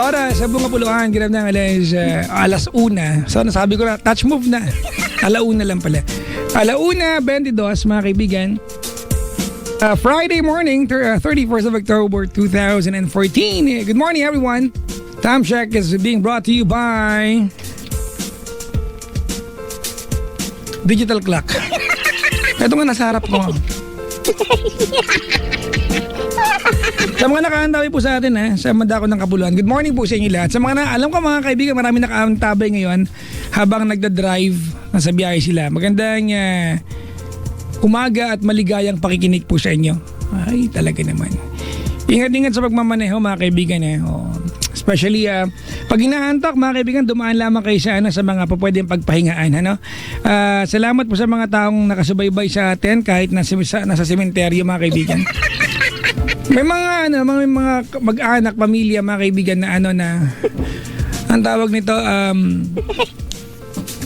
Oras sa bunga puluhan, ginam ng alas una. So nasabi ko na, touch move na. Alauna lang pala. Alauna, 22 mga kaibigan. Friday morning, 31st of October 2014. Good morning everyone. Time check is being brought to you by Digital Clock. Ito nga nasa harap ko. Sa mga nakaantabi po sa atin sa Mandako ng Kapuluan, good morning po sa inyo lahat. Sa mga alam ko mga kaibigan, marami nakaantabay ngayon habang nagda-drive, nasa biyahe sila. Magandang umaga at maligayang pakikinig po sa inyo. Ay, talaga naman. Ingat-ingat sa pagmamaneho mga kaibigan. Especially pag inaantok mga kaibigan, dumaan lamang kayo sa mga pwedeng pagpahingaan. Salamat po sa mga taong nakasubaybay sa atin kahit nasa sementeryo mga kaibigan. May mga mag-anak, pamilya, mga kaibigan na ang tawag nito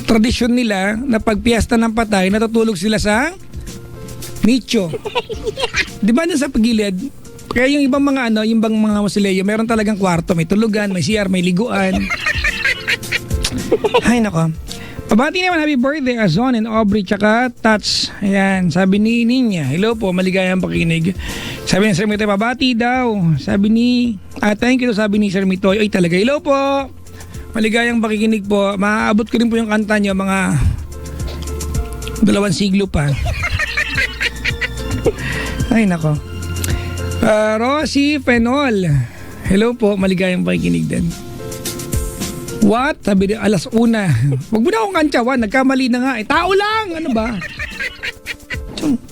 tradisyon nila na pag piyesta ng patay, natutulog sila sa nicho. Di ba sa pagilid? Kaya yung ibang mga yung ibang mga mausoleo, meron talagang kwarto, may tulugan, may CR, may liguan. Ay nako. Pabati naman, happy birthday Azon and Aubrey tsaka Tats. Ayan, sabi ni Ninya, hello po, maligayang pakinig. Sabi ni Sir Mitoy, pabati daw. Sabi ni, thank you, sabi ni Sir Mitoy. Ay talaga, hello po. Maligayang pakikinig po. Maaabot ko rin po yung kanta nyo, mga 2 siglo pa. Ay nako. Rosie Fenol, hello po, maligayang pakikinig din. What? Sabi niya, alas una. Huwag mo na akong kantsawan, nagkamali na nga. Tao lang, ano ba?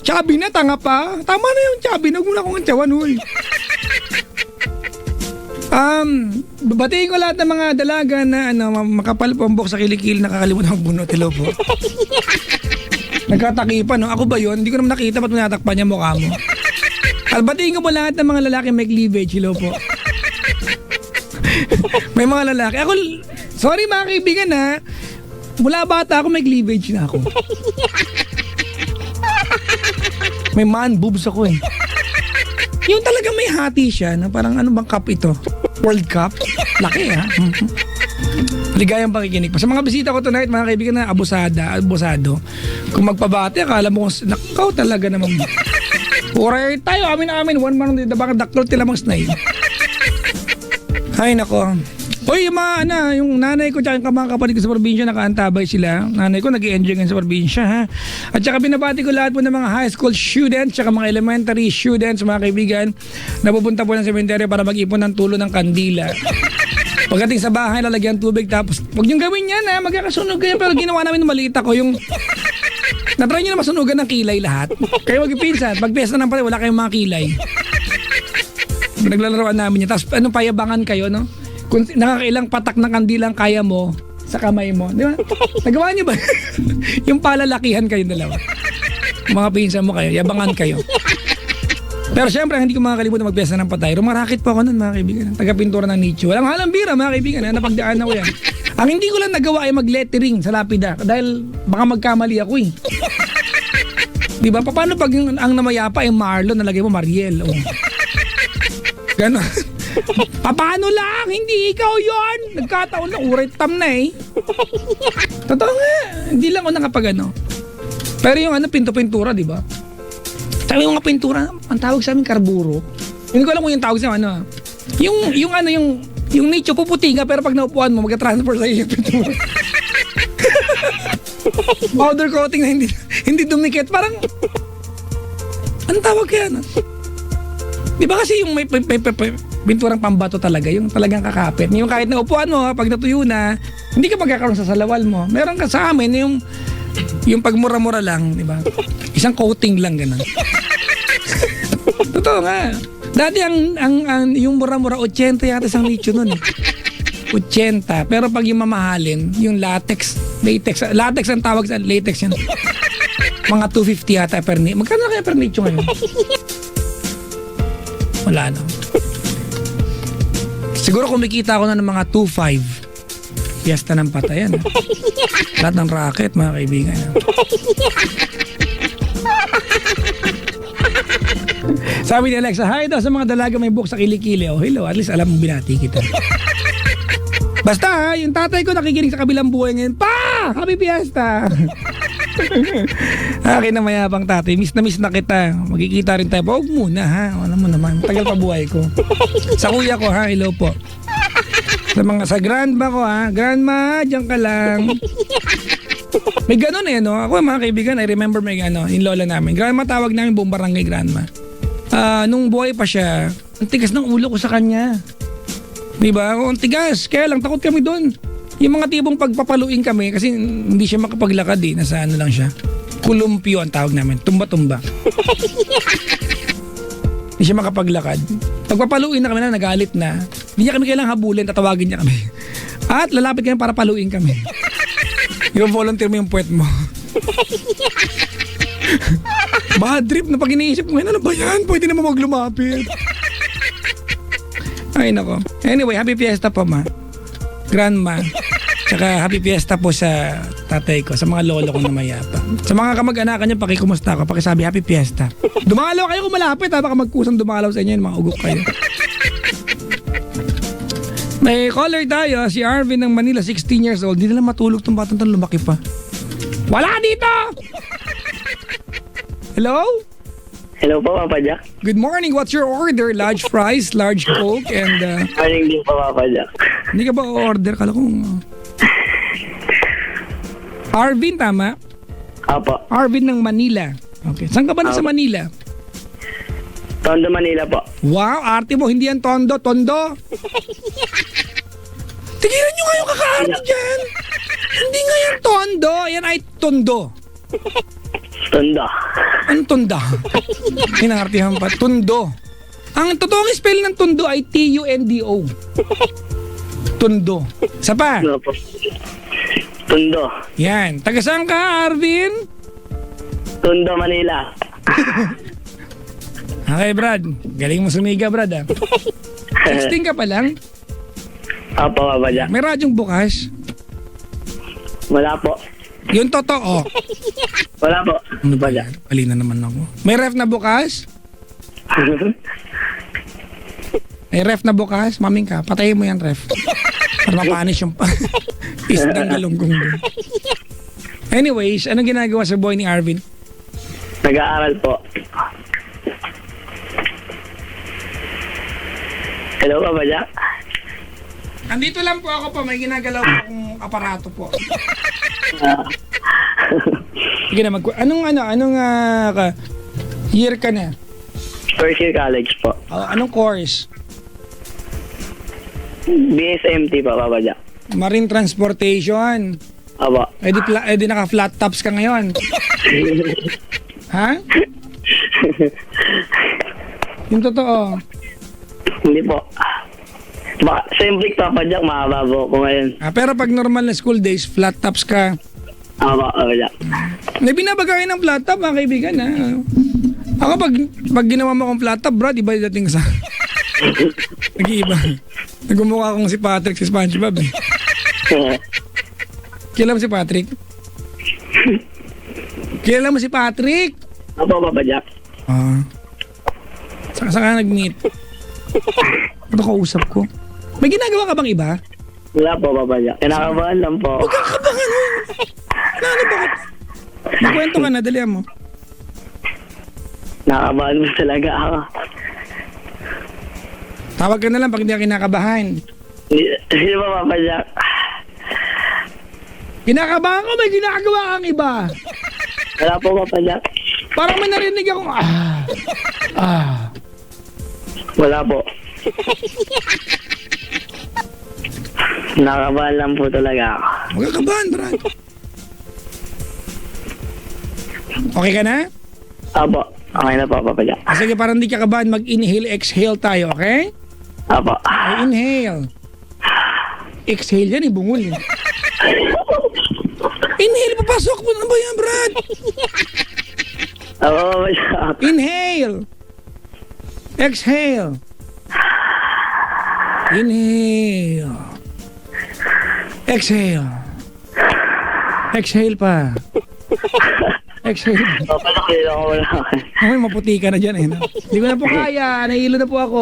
Chabi na, tanga pa. Tama na yung chabi, huwag mo na akong kantsawan, huy. Batiin ko lahat ng mga dalaga na makapal pombok sa kilikil, nakakalimutan ang bunot. Hello po. Nagkatakipan, no? Ako ba yun? Hindi ko naman nakita, ba't natakpan niya mukha mo? Batiin ko po lahat ng mga lalaki may cleavage. Hello po. May mga lalaki. Ako, sorry mga kaibigan mula bata ako may cleavage na ako. May man boobs ako eh. Yung talaga may hati siya na parang ano bang cup ito? World Cup? Laki Ligayang pakikinig pa. Sa mga bisita ko tonight mga kaibigan na abusado. Kung magpabati, akala mo nakaw talaga naman. Uray tayo, amin. One man the baka daktor tilamang snail. Ay nako. Hoy, yung mga yung nanay ko tsaka yung mga kapatid ko sa probinsya nakaantabay sila. Nanay ko nag-i-enjoy ngayon sa probinsya At saka binabati ko lahat po ng mga high school students tsaka mga elementary students, mga kaibigan, na pupunta po ng sementeryo para mag-ipon ng tulo ng kandila. Pagdating sa bahay, lalagyan tubig tapos huwag niyong gawin yan magkakasunog kayo. Pero ginawa namin maliit ako yung natry nyo na masunugan ng kilay lahat. Kaya wag ipinsan, pag piyesta ng patay, wala kayong mga kilay. Naglalaroan namin yan. Tapos payabangan kayo, no? Kung nakakailang patak ng kandilang kaya mo sa kamay mo. Di ba? Nagawa niyo ba? Yung palalakihan kayong dalawa. Mga pinsan mo kayo, yabangan kayo. Pero syempre, hindi ko makakalimutan magpiyesta ng patay. Rumarakit po ako nun, mga kaibigan. Taga-pintura ng nicho. Walang halang bira, mga kaibigan. Napagdaan ako yan. Ang hindi ko lang nagawa ay mag-lettering sa lapida. Dahil baka magkamali ako eh. Di ba? Paano pag ang namayapa ay Marlon, nalagay mo Mariel? Ganon. Paano lang? Hindi ikaw yon. Nagkataon na uray tam na eh. Totoo nga. Hindi lang ako nakapag Pero yung pinto-pintura, di ba? Sabi yung mga pintura, ang tawag sa amin karburo. Hindi ko alam kung yung tawag sa yung nicho puputi nga pero pag naupuan mo magka-transfer sa iyo yung pintura. Powder coating na hindi dumikit. Parang anong tawag kaya Di ba kasi yung may pinturang pambato talaga, yung talagang kakapit. Yung kahit naupuan mo, pag natuyo na, hindi ka magkakaroon sa salawal mo. Meron ka sa amin yung pagmura-mura lang, di ba? Isang coating lang ganun. Totoo nga. Dati yung mura-mura 80 yata isang nicho nun 80. Pero pag yung mamahalin, yung latex ang tawag sa latex yan. Mga 250 yata per nicho. Magkano na kaya per nicho ngayon? Wala na. Siguro kumikita ako na ng mga 2.5. Piyesta ng patayan. Lahat ng racket, mga kaibigan. Sabi ni Alexa, hi daw sa mga dalaga may buhok sa kilikili. Oh, hello, at least alam mo binati kita. Basta ha, yung tatay ko nakikinig sa kabilang buhay ngayon. Pa! Happy Fiesta! Akin na mayabang tatay. Miss na kita. Magkikita rin tayo. Huwag muna ha. Alam mo naman, tagal pa buhay ko. Sa kuya ko ha, hello po. Sa grandma ko ha. Grandma, diyan ka lang. May ganun eh, no? Ako mga kaibigan, I remember may yung lola namin. Grandma tawag namin buong barangay grandma. Nung buhay pa siya, ang tigas ng ulo ko sa kanya. Diba? Ang tigas. Kaya lang, takot kami doon. Yung mga tipong pagpapaluin kami, kasi hindi siya makapaglakad eh. Nasa ano lang siya. Kulumpyo ang tawag namin. Tumba-tumba. Hindi siya makapaglakad. Pagpapaluin na kami na, nagalit na. Hindi niya kami kailangang habulin, tatawagin niya kami. At lalapit kami para paluin kami. Yung volunteer mo yung puwet mo. Bad trip na pag iniisip mo, ano ba yan? Pwede naman maglumapit. Ay nako. Anyway, happy fiesta po ma. Grandma. Tsaka happy fiesta po sa tatay ko, sa mga lolo ko na mayapa. Sa mga kamag-anakan niyo, pakikumusta ko, pakisabi happy fiesta. Dumalaw kayo kung malapit ha, baka magkusang dumalaw sa inyo, mga ugok kayo. May caller tayo, si Arvin ng Manila, 16 years old. Hindi nila matulog tong batang tong lumaki pa. Wala dito! Hello? Hello po, Papa Jack. Good morning. What's your order? Large fries, large Coke, and... Morning din po, Papa Jack. Hindi ka ba order? Kala ko... Arvin, tama? Apo. Arvin ng Manila. Okay. Saan ka ba na sa Manila? Tondo, Manila po. Wow, arte mo. Hindi yan Tondo. Tondo. Tigilan nyo nga yung kaka-arte dyan. Hindi nga yan Tondo. Yan ay Tondo. Tondo. Anong Tonda? Inartihan pa. Tondo. Ang totoong spell ng Tondo ay T-U-N-D-O. Tondo. Isa pa. Ano po? Tondo. Yan. Taga saan ka, Arvin? Tondo, Manila. Okay, Brad. Galing mo sumiga, Brad, ah. Texting ka pa lang? Apo, Papa Jack. May radyong bukas? Wala po. Yung totoo. Wala po. Ano ba yan? Alina naman ako. May ref na bukas? May ref na bukas? Maming ka, patayin mo yan, ref. Para mapanis yung isdang galunggong doon. Anyways, anong ginagawa sa boy ni Arvin? Nag-aaral po. Hello, Papa Jack. Andito lang po ako po. May ginagalaw po akong aparato po. Sige na, anong year ka na? First year college po. Anong course? BSMT po, Papa Jack. Marine Transportation. Apo. Di naka-flat tops ka ngayon. Ha? Yung totoo. Hindi po. Same break, Papa Jack. Makababo ko ngayon. Pero pag normal na school days, flat tops ka. Apo, Papa Jack. May binabagay ng flat top, mga kaibigan, ha? Ako, pag ginawa mo akong flat top, bro, iba yung dating sa... Nag-iiba. Nagmumukha akong si Patrick, si SpongeBob, eh. Kilala mo si Patrick? Kilala mo si Patrick? Apo, Papa Jack. Saan ka nag-meet? Ano kausap ko? May ginagawa ka bang iba? Wala po, Papa Jack. Kinakabahan lang po. Huwag kang kabangan. Ano bakit? Magkwento ka na, dalihan mo. Nakakabahan mo talaga ako. Tawag ka na lang pag hindi ka kinakabahan. Hindi ba, Papa Jack? Kinakabahan ko, may ginagawa kang iba. Wala po, Papa Jack. Parang may narinig akong Wala po. Nakakabahan lang po talaga ako. Huwag kang kabahan, Brad. Okay ka na? Apo. Okay na po, Papa Jack. Sige, parang hindi ka kabahan, mag-inhale, exhale tayo, okay? Apo. Ay, inhale. Exhale yan, ibungol. Inhale, papasok mo. Ano ba yan, Brad? Apo, Papa Jack. Inhale. Exhale. Inhale. Exhale. Exhale pa. Exhale. Papa Jack, hindi ako wala. Ay, maputi ka na dyan eh. No? Hindi ko na po kaya. Nahihilo na po ako.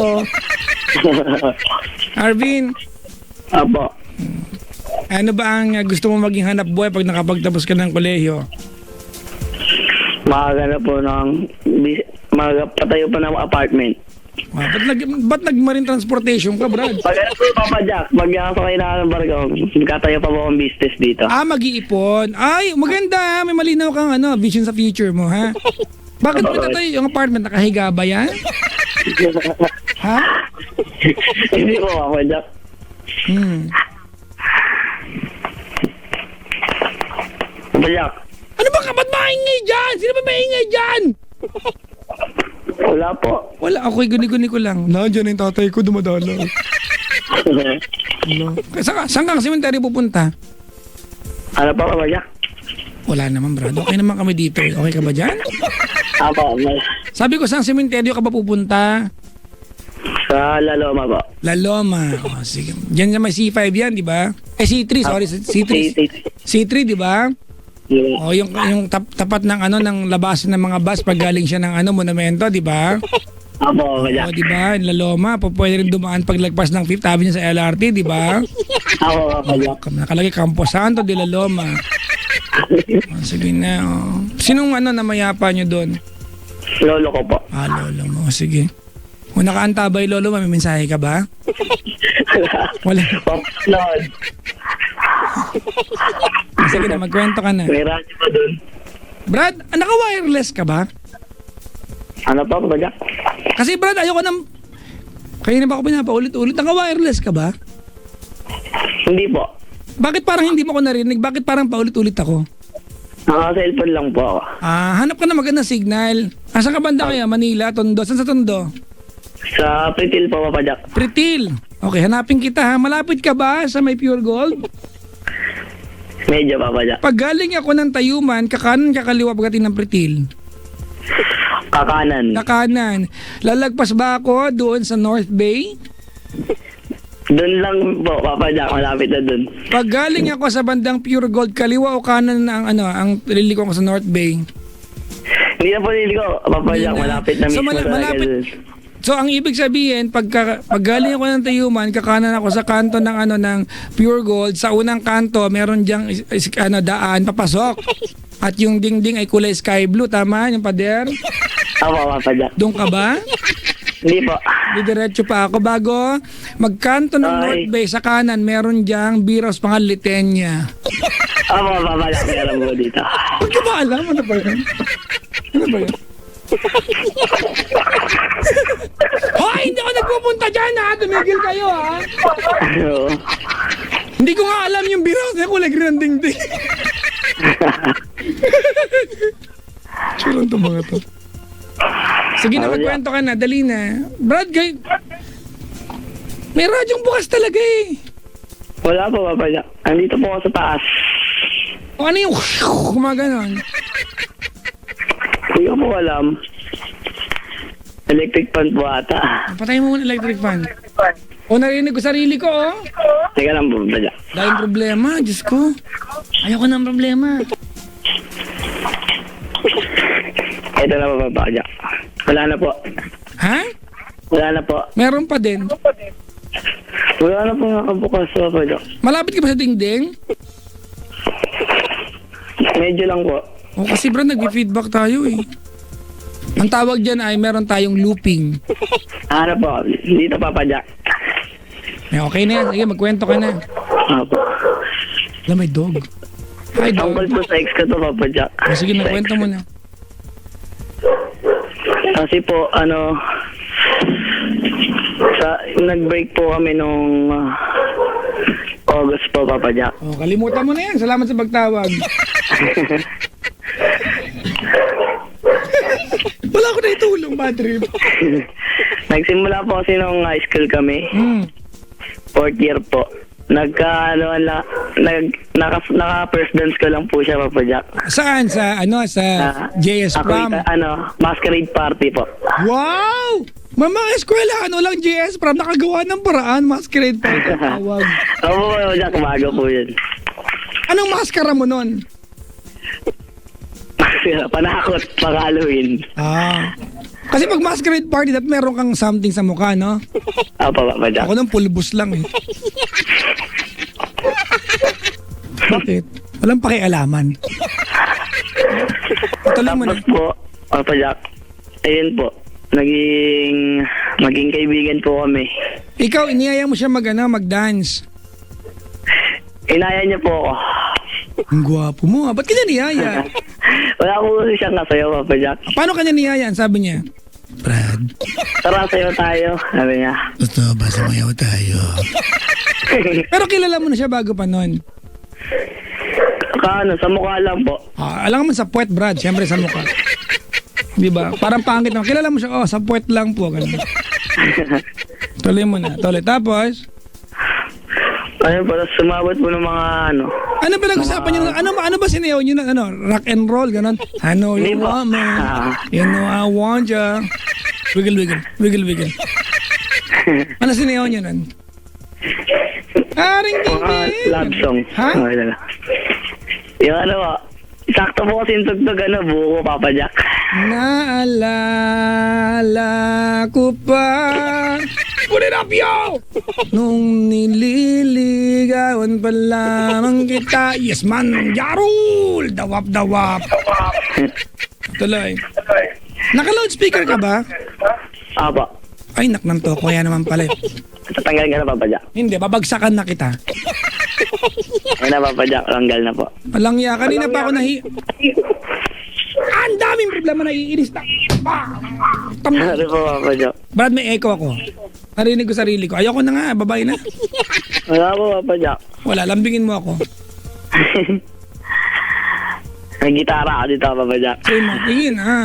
Arvin. Apo. Ano ba ang gusto mo maging hanap buhay pag nakapagtapos ka ng kolehiyo? Makagana po patayo pa ng apartment. Ba't nag-marine transportation ka, Brad? Pag ano po, Papa Jack, pag sakay na ng barko, magkatayo pa po akong business dito. Mag-iipon. Ay, maganda. May malinaw kang vision sa future mo, ha? Bakit mo itatayo yung apartment? Nakahiga ba yan? Ha? Hindi po, Papa Jack. Papa Jack. Ano ba ka? Ba't maingay dyan? Sino ba maingay dyan? Wala po. Wala, ako'y guni-guni ko lang. Nandiyan yung tatay ko, dumadalaw. Saan ka? Sementeryo pupunta? Ano pa, Papa Jack? Wala naman, Brad. Okay naman kami dito. Okay ka ba dyan? Apo, Sabi ko, saan sementeryo ka ba pupunta? sa Laloma po. La Loma. Sige. Diyan may C5 yan, di ba? C3, sorry. C3. C3, di ba? Yeah. Yung tapat ng ng labasan ng mga bus pag galing siya ng monumento, di ba? Apo, Papa Jack. Di ba? La Loma, pwede rin dumaan paglagpas ng 5th Avenue sa LRT, di ba? Ako, Papa Jack. Nakalagay Campo Santo de La Loma. Sige na. Sinong namayapa nyo doon? Lolo ko po. Lolo mo. Sige. Kung nakaantabay, Lolo, may mensahe ka ba? Wala. Lord. Sige na, magkwento ka na. May radyo pa dun. Brad, naka-wireless ka ba? Ano pa, Papa Jack? Kasi Brad, ayoko nang... Kaya na ba ako pinapaulit-ulit? Naka-wireless ka ba? Hindi po. Bakit parang hindi mo ko narinig? Bakit parang paulit-ulit ako? Naka-cellphone lang po ako. Hanap ka na magandang signal. Asa ka banda kaya? Manila, Tondo? Saan sa Tondo? Sa Pritil po, Papa Jack. Pritil. Okay, hanapin kita ha. Malapit ka ba sa may Pure Gold? Medyo, Papa Jack. Pag galing ako ng Tayuman, kakanan kakaliwa pagdating ng Pritil. Kakanan. Kakanan. Lalagpas ba ako doon sa North Bay? Doon lang po, Papa Jack. Malapit na doon. Pag galing ako sa bandang Pure Gold, kaliwa o kanan na ang liliko ko sa North Bay? Hindi na po niligo, Papa Hindi Jack. na. Malapit na So, mismo talaga malapit. doon. So ang ibig sabihin, pag galing ako ng Tayuman, kakanan ako sa kanto ng ng Pure Gold, sa unang kanto meron diyang daan papasok. At yung dingding ay kulay sky blue, tama yung pader? Ako, Papa Jack. Doon ka ba? Hindi po. Didiretso pa ako bago magkanto ng North Bay sa kanan, meron diyang Biros Pangaliteña. Ako, Papa Jack. Meron po dito. Huwag ka ba alam? Ano ba yan? Ano ba yan? Hoy! Hindi ako nagpupunta dyan ha! Tumigil kayo ha! Oo. Hindi ko nga alam yung Biros na kulay green ang dingding. Churang to mga to. Sige na, magkwento ka na. Dali na. Brad, may radyong bukas talaga eh. Wala po, Papa Jack. Andito po ako sa taas. O ano yung kumaganon? Hindi ko po alam. Electric fan po ata. Patay mo muna electric fan. O narinig ko sarili ko oh. Teka lang po, Papa Jack. Dahil problema, Diyos ko. Ayoko ng problema. Ito na po, Papa Jack. Wala na po. Ha? Wala na po. Meron pa din. Wala na po nakabukas, Papa Jack. Malapit ka ba sa dingding? Medyo lang po. O kasi bro, nag-feedback tayo eh. Ang tawag dyan ay meron tayong looping. Ano po? Dito, Papa Jack. Okay na yan. Sige, magkwento ka na. Opo. Alam, may dog. Hi, dog. Tungkol po sa ex ko to, Papa Jack. O, sige na, kwento mo na. Kasi po, nag-break po kami nung August po, Papa Jack. O, kalimutan mo na yan. Salamat sa pagtawag. Wala ko na itulong, bad trip. Nagsimula po kasi nung high school kami. 4th year po. Naka first dance ko lang po siya, Papa Jack. Saan? Sa JS Prom? Masquerade party po. Wow! Mama, eskwela, lang JS Prom? Nakagawa ng paraan, masquerade pa ito tawag. Oo, Papa Jack, umaga po yun. Anong maskara mo nun? Panakot, pang Halloween. Kasi pag masquerade party, dapat meron kang something sa mukha, no? Opo, Papa Jack. Ako nung pulbos lang eh. Bakit? Walang pakialaman. Tuloy mo na. Tapos po, Papa Jack, ayun po, maging kaibigan po kami. Ikaw, iniyaya mo siya mag-dance. Inaya niya po ako. Ang gwapo mo. Ba't kanya niyaya? Wala po kasi siyang kasayaw, Papa Jack. Paano kanya niyaya? Ang sabi niya, Brad, Tara, sayaw tayo, sabi niya. gusto ba sumayaw tayo? Pero kilala mo na siya bago pa nun. Sa mukha lang po. Alam mo sa puwet, Brad. Siyempre sa mukha. Di ba? Parang pangit naman. Kilala mo siya, sa puwet lang po. Ganun. Tuloy mo na. Tuloy. Tapos, Ayun po, tapos sumabot po ng mga ano pinag-usapan niyo? Ano ba sinayaw niyo na rock and roll ganon? I know you Hindi po. want me. You know I want ya. Wiggle wiggle, wiggle wiggle. Ano sinayaw niyo nun? Aring mga love song. Ha? Okay na lang. Yung po, sakto po kasi yung tugtog, buko, Papa Jack. Naalala ko pa. Put it up, yo! Nung nililigawan pa lamang kita. Yes, man! Yarul! Dawap, dawap. Tuloy. Naka-loudspeaker ka ba? Apa. Ay, naknanto ko. Kaya naman pala. Tatanggal ka na, Papa Jack. Hindi, babagsakan na kita. Ayun na, Papa Jack. Tanggal na po. Malangya. Kanina pa ako ang daming problema na iinis na. Ano po, Papa Jack? Brad, may echo ako. Narinig ko sarili ko. Ayoko na nga, babae na. Wala po, Papa Jack. Wala, lambingin mo ako. May gitara ka dito, Papa Jack. Say mo, tingin ha.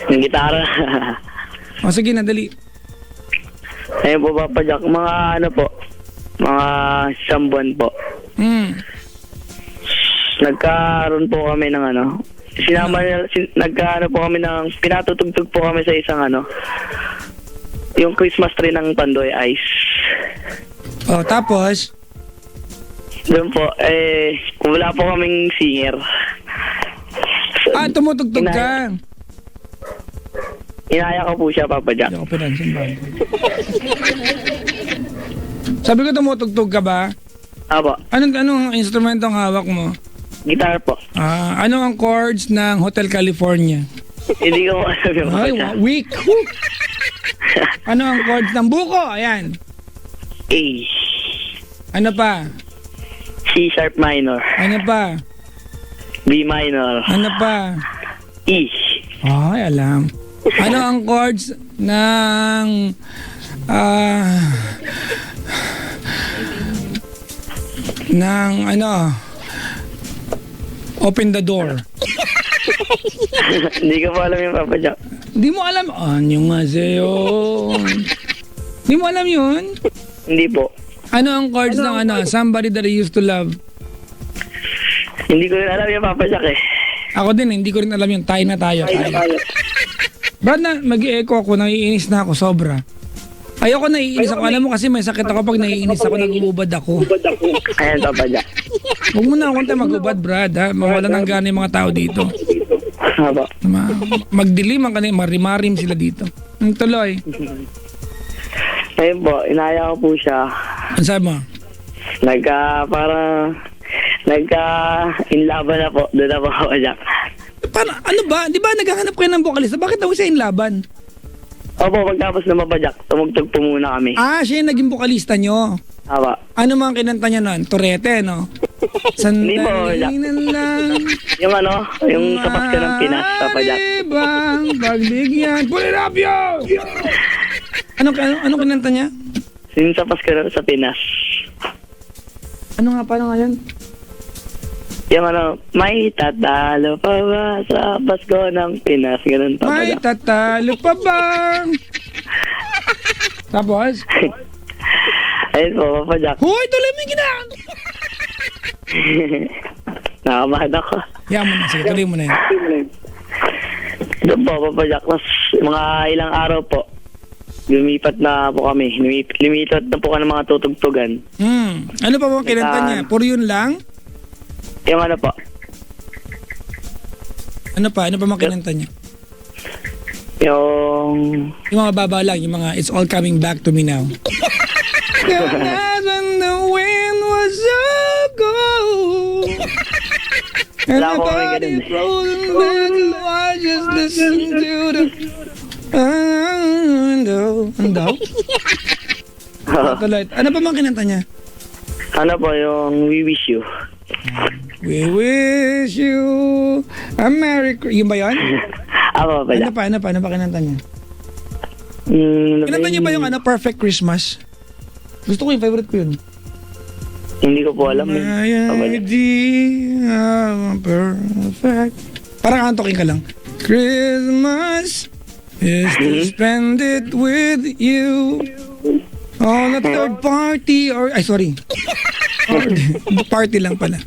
May gitara. O sige na, dali. Ayun po, Papa Jack. Mga mga isang buwan po. Nagkaroon po kami ng nagkaano po kami ng, pinatutugtog po kami sa isang yung Christmas tree ng Pandoy Ice. O, tapos? Doon po, wala po kaming singer. Tumutugtog ka. Inaya ko po siya, Papa Jack. Hindi ako pinansin ba? Sabi ko, tumutugtog ka ba? Apo, Anong instrumento ang hawak mo? guitar po. Ano ang chords ng Hotel California? Hindi ko alam yung Papa Ay, Jack. weak. Ano ang chords ng buko? Ayan. A. Ano pa? C sharp minor. Ano pa? B minor. Ano pa? E. Ay, alam. Ano ang chords ng Open the Door? Hindi ko po alam yung Papa Jack. Di mo alam? Annyeonghaseyo. Di mo alam yun? Hindi po. Ano ang chords ng Somebody That I Used to Love? Hindi ko rin alam yung Papa Jack eh. Ako din, hindi ko rin alam yun. Tayo na tayo. Brad, mag-i-echo ako, naiinis na ako, sobra. Ayoko naiinis ako. Alam mo kasi may sakit ako pag naiinis ako, nag-uubad ako. Ayan, Papa Jack. Huwag mo na akong tayo mag-ubad, Brad, ha? Mawala ng gana yung mga tao dito. Apo. Magdilim ang kanina, marimarim sila dito. Ang tuloy. Ayun po, inaya ko po siya. Ano sabi mo? Nagka-inlaban na po. Doon na po, Papa Jack. Ano ba? Di ba naghahanap kayo ng vocalista? Bakit daw siya inlaban? Opo, pagtapos na Papa Jack, tumugtog po muna kami. Siya yung naging vocalista nyo. Aba. Ano mga kinanta niya nun? Torete, no? Hindi po, Jack. Sandali na lang. Yung sa Pasko ng Pinas, Papa Jack. Bang pagbigyan. Pull it up, yo! Anong kinanta niya? Yung sa Pasko sa Pinas. Paano nga yan? Yung may tatalo pa ba sa Pasko ng Pinas? Ganun, Papa May Jack. tatalo pa bang? Tapos? Ayun po, Papa Jack. Hoy, tuloy mo yung ginaan! Nakamahan ako. Yan mo na, sige, tuloy mo na yun. Doon po, Papa Jack. Mas mga ilang araw po, lumipat na po kami. Lumipat na po ka ng mga tutugtugan. Ano pa bang kinanta niya? Puro yun lang? Yung po, Ano pa mga kinanta niya? yung Yung mga baba lang, yung mga It's All Coming Back to Me Now. When the wind Wala po kami ganun eh. frozen back, I just listen to the... Ano daw? Tuloy. Ano pa mang kinanta niya? Ano po yung We Wish You? We wish you a Merry Christmas. Yun ba yun? Ako pa Ano pa kinanta niya? Kinanta niya ba yung Perfect Christmas? Gusto ko yung favorite ko yun. Hindi ko po alam eh. My idea of perfect. Parang antokin ka lang. Christmas is to spend it with you. On a third party or... Ay, sorry. Party lang pala.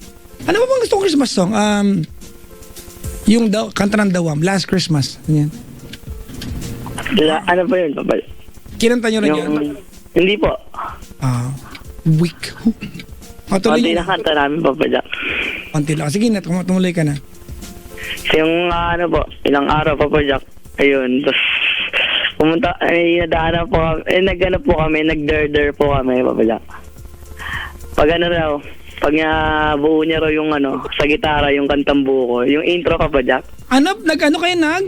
Ano ba bang gusto kong Christmas song? Yung kanta ng Dawam, Last Christmas. Yan. Ano po yun, Papa? Kinanta nyo rin yun? Hindi po. Week. Tuloy Konti nyo. na kanta namin, Papa Jack. Konti lang. Sige na, tumuloy ka na. Yung ilang araw, Papa Jack. Ayun, tapos pumunta, nadaanan po kami, nag-ano po kami, nag-der po kami, Papa Jack. Pag buo niya raw yung sa gitara, yung kantang buo ko, yung intro, Papa Jack. Ano kayo nag?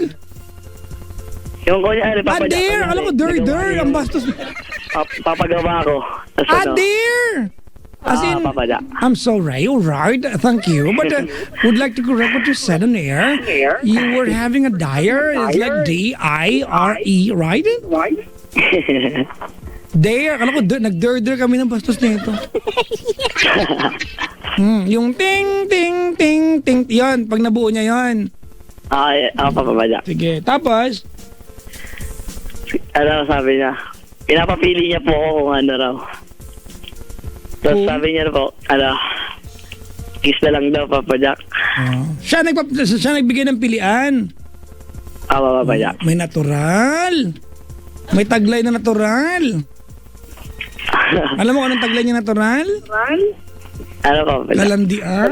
Yung kunya, Papa Jack. Adir! Alam ko, der. Ang bastos. Papagawa ko. Adir! As in, Papa Jack. I'm sorry, alright, thank you. But would like to correct what you said on air. You were having a dire. It's like D-I-R-E, right? Dare. Alam ko, nag-der kami ng bastos nito. Yung ting, ting, ting, ting. Yan, pag nabuo niya yan. Papa Jack. Sige, tapos? Ano sabi niya? Pinapapili niya po ako kung ano raw. Tapos sabi niya po, kiss na lang daw, Papa Jack. Siya nagbigay ng pilian. Papa Jack. May natural. May taglay na natural. Alam mo kung anong taglay niya natural? Ano, Papa Jack? Kalandian.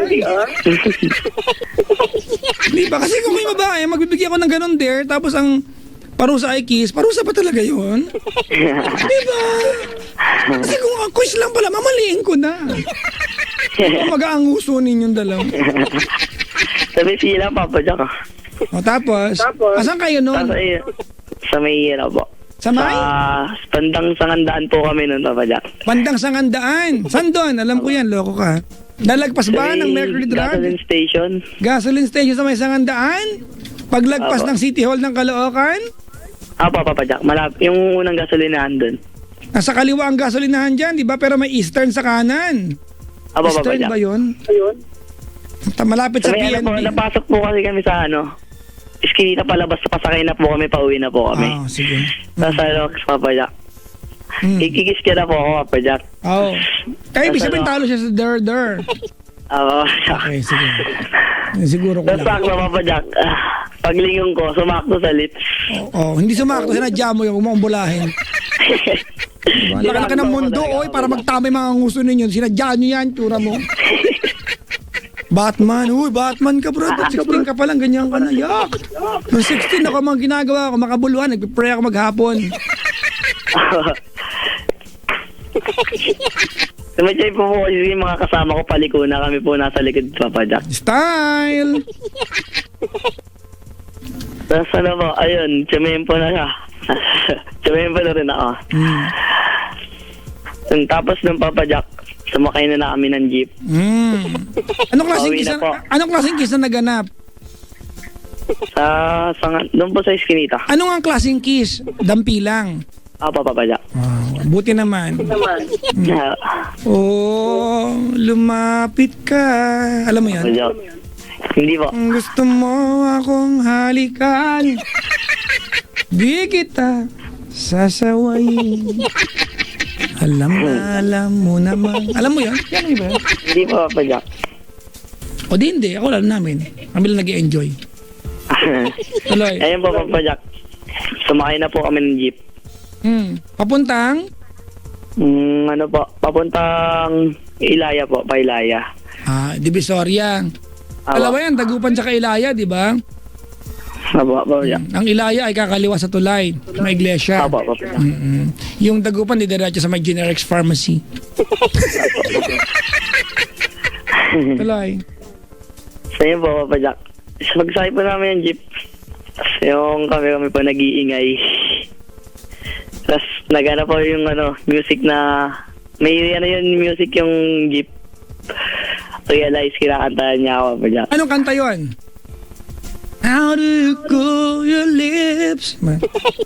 Di ba? Kasi kung may babae, magbibigay ako ng ganun there, tapos ang parusa ay kiss, parusa pa talaga yun? Di ba? Kasi kung ang quiz lang pala, mamaliin ko na. Mag-aanguso ninyong dalaw. Sabi sila, Papa Jack. Tapos, asan kayo nun? Sa may po. Sa may? Bandang Sangandaan po kami nun, Papa Jack. Bandang Sangandaan. Saan doon? Alam ko yan, loko ka. Nalagpas ba ng Mercury Drug? Gasoline station. Gasoline station sa may Sangandaan? Paglagpas ng City Hall ng Caloocan? Papa Jack. Yung unang gasolinahan dun. Nasa kaliwa ang gasolinahan dyan, di ba? Pero may Eastern sa kanan. Papa Eastern Jack. ba yun? Malapit sa PNB. Napasok po kasi kami sa iskinita palabas, pasakay na po kami, pauwi na po kami. Sige. Tapos Papa Jack. Ikikis ka na po ako, Papa Jack. Kaya ibig sabihin talo siya sa der. Okay, sige. Siguro ko lang. Tapos Papa Jack, paglingon ko, sumakto sa lips. Hindi sumakto, sinadya mo yung umambulahin. Diba? Laki ka ng mundo, para magtamay mga nguso ninyo. Sinadya nyo yan, tsura mo. Batman, Batman ka bro. 16 ka pa lang, ganyan ka na. Yak! Noong 16 ako mga ginagawa ko, makabuluhan, nagpipray ako maghapon. Tumatay po kasi yung mga kasama ko, paliko na kami po nasa likod, Papa Jack. Style! Tapos ayun, tsamempo na siya. Tsamempo na rin ako. Tapos ng Papa Jack, sumakay na kami ng jeep. Anong klaseng kiss na naganap? Doon po sa iskinita. Ano nga klaseng kiss? Dampi lang. Papa Jack. Buti naman. Lumapit ka. Alam mo yan? Papa Jack. Hindi po. Gusto mo akong halikan. Di kita sasawayin. Alam mo naman. Alam mo yan? Yan ang iba. Hindi po, Papa Jack. Hindi. Ako alam namin. Kami lang nag-i-enjoy. Tuloy. Ayun po, Papa Jack. Sumakay na po kami ng jeep. Papuntang? Papuntang Ilaya po, Pailaya. Divisoria. Alam mo yan, Dagupan tsaka Ilaya, di ba? Papa Jack. Ang Ilaya ay kakaliwa sa tulay, may iglesia. Papa. Yung Dagupan, didiretso sa may generics pharmacy. Tuloy. So yun po, Papa Jack. Pagsakay po namin yung jeep. Tapos yung kami po nag-iingay. Tapos nagana po yung music na... May yun, music yung jeep. Realize, kinakantahan niya ako, Papa Jack. Anong kanta yon? How do you cool your lips?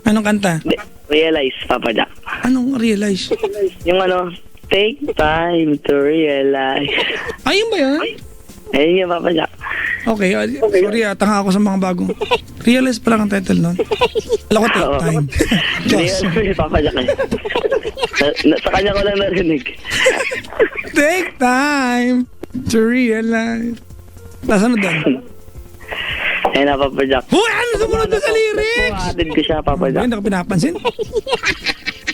Anong kanta? Realize, Papa Jack. Anong realize? Yung take time to realize. Ayun ba yan? Ayun yung Papa Jack. Okay, sorry tanga ako sa mga bagong. Realize pala ang title nun. Alam ko, take time. Diyos. Realize, Papa Jack. Sa kanya ko lang narinig. Take time to realize. Nasaan na doon? Ayun na, Papa Jack. Uy, ano sumunod na sa lyrics? Atid ko siya, Papa Jack. Hindi ko pinapansin.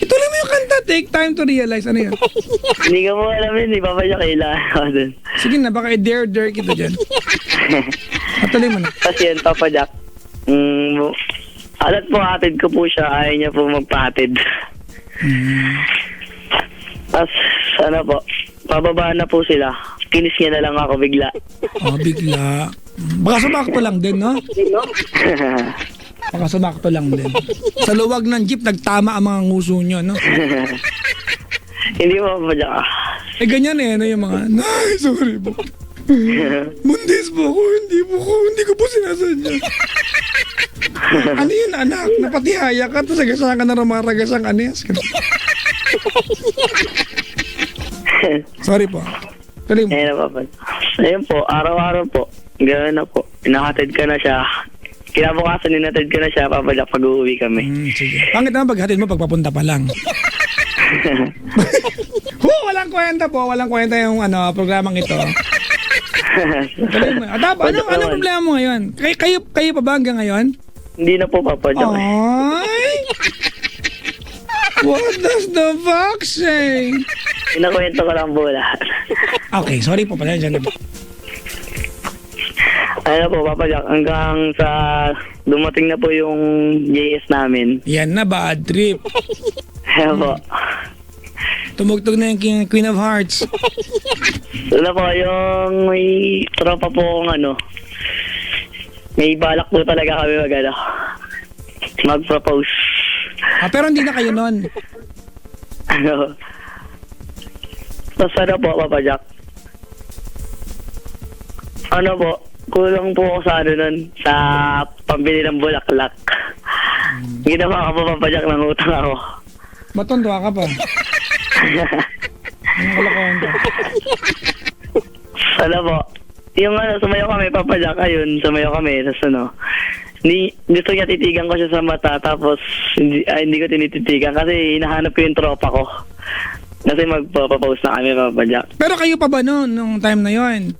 Ituloy mo yung kanta, take time to realize. Ano yun? Hindi ka mo alam yun, Papa Jack. Kailangan ako dun. Sige na, baka i-dare kita dyan. Patuloy mo na. Kasi yun, Papa Jack. Alat po, atid ko po siya. Ayaw niya po magpahatid. Tapos, po, pababa na po sila. Kinis niya na lang ako bigla. Bigla. Baka sumakto lang din, no? Baka sumakto lang din. Sa luwag ng jeep, nagtama ang mga nguso nyo, no? Hindi mo, Papa Jack. Eh, ganyan no, yung mga, Nay, sorry po. Buntis po ako, hindi ko po sinasadya. Ano yun, anak? Napatihaya ka, tapos agasan ka na rumaragas ang anes. Sorry po. Tuloy mo. Ayun na, Papa. Ayun po, araw-araw po. Gano'n na po. Inahatid ka na siya. Kinabukasan, inatid ka na siya, Papa Jack, pag uuwi kami. Sige. Pangit naman paghatid mo pagpapunta pa lang. Walang kwenta po. Walang kwenta yung programang ito. Tuloy mo. Anong problema mo ngayon? Kayo pa ba hanggang ngayon? Hindi na po, Papa Jack. Ay! What does the fox say? Inakwento ko lang po lahat. Okay, sorry po pala dyan. Ano po, Papa Jack, hanggang sa dumating na po yung JS namin. Yan na, bad trip. Ano po. Tumugtog na yung Queen of Hearts. Ano po, yung may tropa po kong may balak po talaga kami mag-propose. Pero hindi na kayo nun. Tapos po, Papa Jack. Po, kulang po ako sa nun, sa pambili ng bulaklak. Ginawa ka po, Papa Jack, ng utang ako. Matundwa ka pa. Anong kalakuhan ka? Po, yung sumayaw kami, Papa Jack, ayun, sumayaw kami, tapos gusto niya titigan ko siya sa mata, tapos hindi ko tinititigan kasi hinahanap ko yung tropa ko. Kasi magpapapose na kami, Papa Jack. Pero kayo pa ba noon, nung time na yon?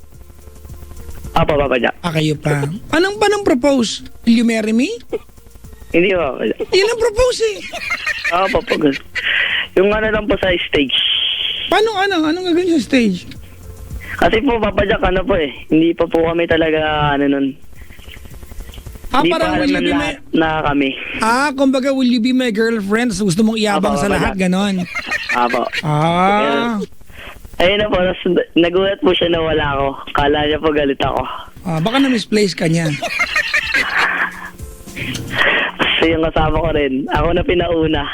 Papa Jack. Kayo pa. Anong propose? Will you marry me? Hindi, Papa Jack. Yun ang propose eh. Papa Jack. Yung lang po sa stage. Paano Anong gagawin sa stage? Kasi po, Papa Jack, po hindi pa po kami talaga, nun. Hindi pa Parang alam will you ng be lahat na kami. Kumbaga, will you be my girlfriend? So, gusto mong iabang sa lahat, ganon. Apo. Ayun na po, nagulat po siya na wala ako. Kala niya po galit ako. Baka na-misplace ka niya. Kasi yung kasama ko rin, ako na pinauna.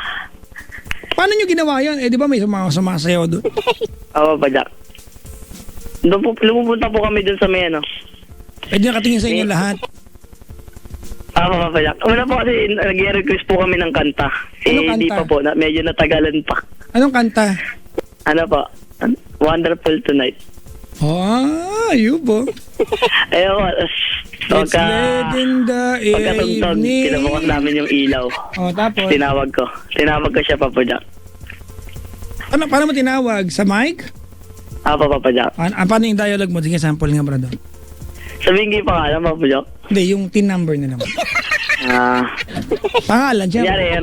Paano nyo ginawa yun? Di ba may sumasayaw doon? Papa Jack. Lumupunta po kami dun sa may Pwede nakatingin sa inyo lahat. Papa Jack. Una po kasi nag-request po kami ng kanta. Hindi pa po, medyo natagalan pa. Anong kanta? Po? Wonderful Tonight. Yun po. Ayun po. It's late in the Pagkatugtog, evening. kinabukas namin yung ilaw. Tapos? Tinawag ko siya, Papa Jack. Paano mo tinawag? Sa mic? Papa Jack. Paano yung dialogue mo? Sige, sample nga, brado. Sabihin ko yung pangalan, Papa Jack. Hindi, yung TIN number na naman. Pangalan siya. Nangyari,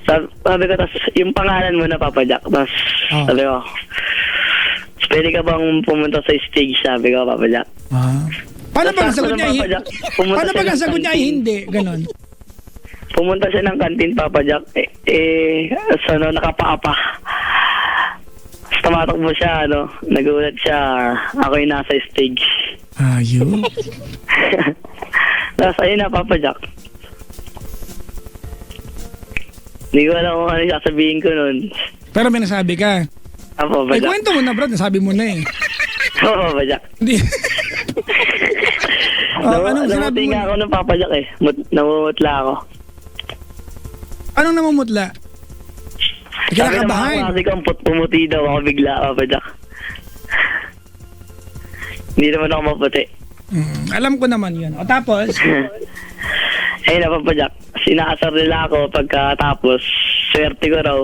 sabi ko, tas yung pangalan mo na, Papa Jack. Tapos, sabi ko, pwede ka bang pumunta sa stage, sabi ko, Papa Jack. Paano pag ang sagot niya? Paano pag ang sagot niya ay hindi? Ganon. Pumunta siya ng kantin, Papa Jack. Nakapaapa. Tapos tumatakbo siya, nagulat siya. Ako yung nasa stage. Ayun. Tapos ayun na, Papa Jack. Hindi ko alam kung ano yung sasabihin ko nun. Pero may nasabi ka. Papa Eh, Jack. kwento mo na, Brad. Nasabi mo na eh. Papa Jack. Hindi. Anong sinabi mo? Namuti nga ako ng Papa Jack eh. Namumutla ako. Anong namumutla? Sabi naman Kinakabahan. ako kasi kung pumuti daw ako bigla, Papa Jack. Hindi naman ako maputi. Alam ko naman yun. O tapos, Ayun na, Papa Jack. Sinasar nila ako pagkatapos. Swerte ko raw.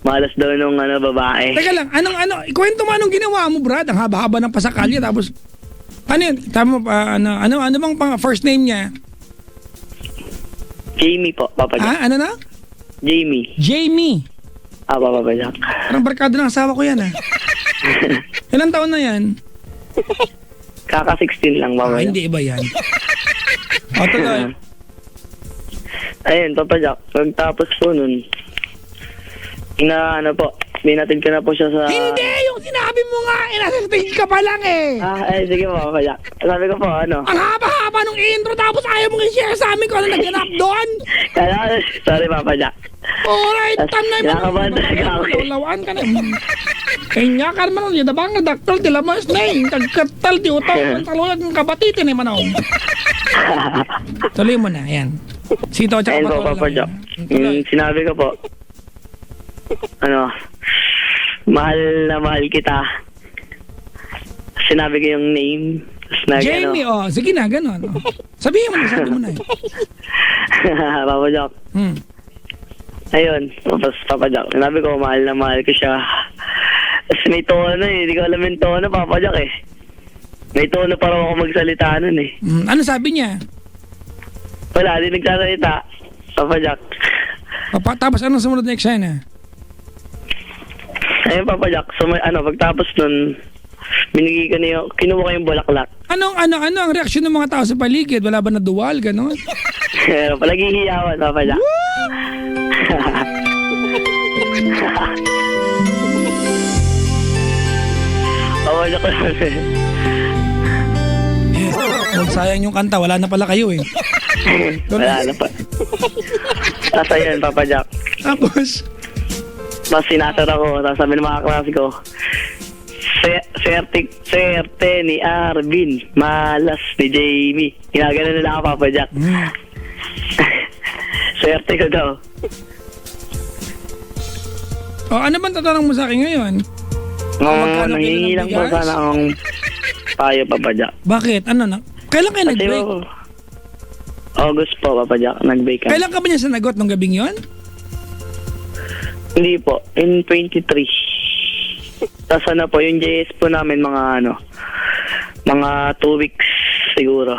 Malas daw nung babae. teka lang, ikwento mo anong ginawa mo, Brad? Ang haba-haba ng pasakalya, tapos, ano yun? Tama pa, ano bang first name niya? Jamie po, Papa Jack. Ano na? Jamie. Jamie. Papa Jack. Parang barkado ng asawa ko yan, ha? Ilang taon na yan? Kaka 16 lang, Papa Jack. Hindi iba yan. O, tuloy. Ayun, Papa Jack. Pagtapos po nun, binatid ko na po siya sa... Hindi! Yung sinabi mo nga, nasa stage ka pa lang eh. Sige po, Papa Jack. Sabi ko po, Ang haba-haba nung intro, tapos ayaw mong i-share sa amin kung ano naganap doon. Sorry, Papa Jack. Alright, time na Kinakabahan talaga ako eh. Lawaan ka na. Kanya ka naman, yung dabang na daktal, tilamas na eh. Kagkatal, di utaw, ang talunag ng kabatitin eh, manaw. Tuloy mo na, yan. Sito, tsaka Ayun po, patola Papa lang Jack. yan. Tuloy. Sinabi ko po, mahal na mahal kita. Sinabi ko yung name. Tapos Jamie, sige na, ganon. Sabihin mo na, sabi mo na eh. Papa Jack. Ayun, tapos Papa Jack. Sinabi ko, mahal na mahal ko siya. Tapos may tono eh. Hindi ko alam yung tono, Papa Jack eh. May tono para ako magsalita nun eh. Ano sabi niya? Wala, di nagsasalita. Papa Jack. Tapos anong sumunod na eksena? Ayun, Papa Jack. So, pagtapos nun, kinuha ko yung bulaklak. Ano ang reaksyon ng mga tao sa paligid? Wala ba na duwal, ganon? Palagihiyawan, Papa Jack. Papa Jack lang. Magsayang yung kanta, wala na pala kayo eh. Wala na pa. Tapos ayun, Papa Jack. Tapos, Sinasar ako. Tapos sabi ng mga klase ko, swerte ni Arvin, malas ni Jamie. Ginagano nila ako, Papa Jack. Swerte ko daw. ano bang tatanong mo sa akin ngayon? Magkano Nangingi kilo ng lang po bigas? sana akong payo, Papa Jack. Bakit? Kailan kayo Kasi nag-break? August po, Papa Jack, nag-break kami. Kailan ka ba niya sinagot nung gabing yon? Hindi po, in 23. Tapos po, yung JS po namin mga 2 weeks siguro.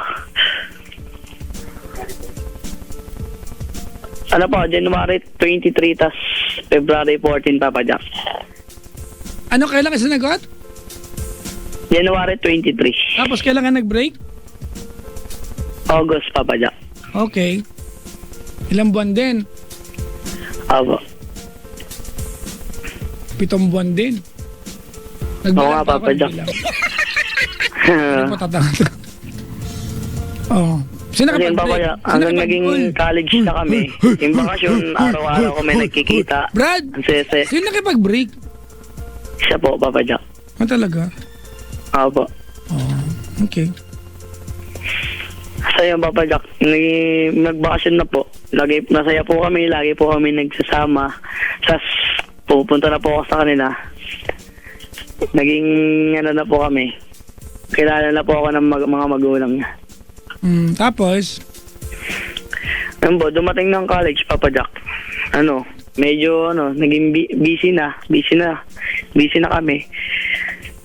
January 23, tas February 14, Papa Jack. Kailan ka sinagot? January 23. Tapos kailan ka nag-break? August, Papa Jack. Okay. Ilang buwan din? Abo. 7 buwan din. Oo nga, Papa Jack. Ano po tatangan? Oo. Sino ka Kasi Papa pag-break? Jack, hanggang naging college na kami. Yung bakasyon, araw-araw kami nagkikita. Brad, Ang sese. sino nakipag-break? Siya po, Papa Jack. Talaga? Abo. Okay. Sa iyo, Papa Jack, nagbakasyon na po. Masaya po kami, lagi po kami nagsasama. Tapos, pupunta na po ako sa kanila. Naging, na po kami. Kilala na po ako ng mga magulang niya. Tapos? Ayun po, dumating ng college, Papa Jack. Medyo, naging busy na. Busy na kami.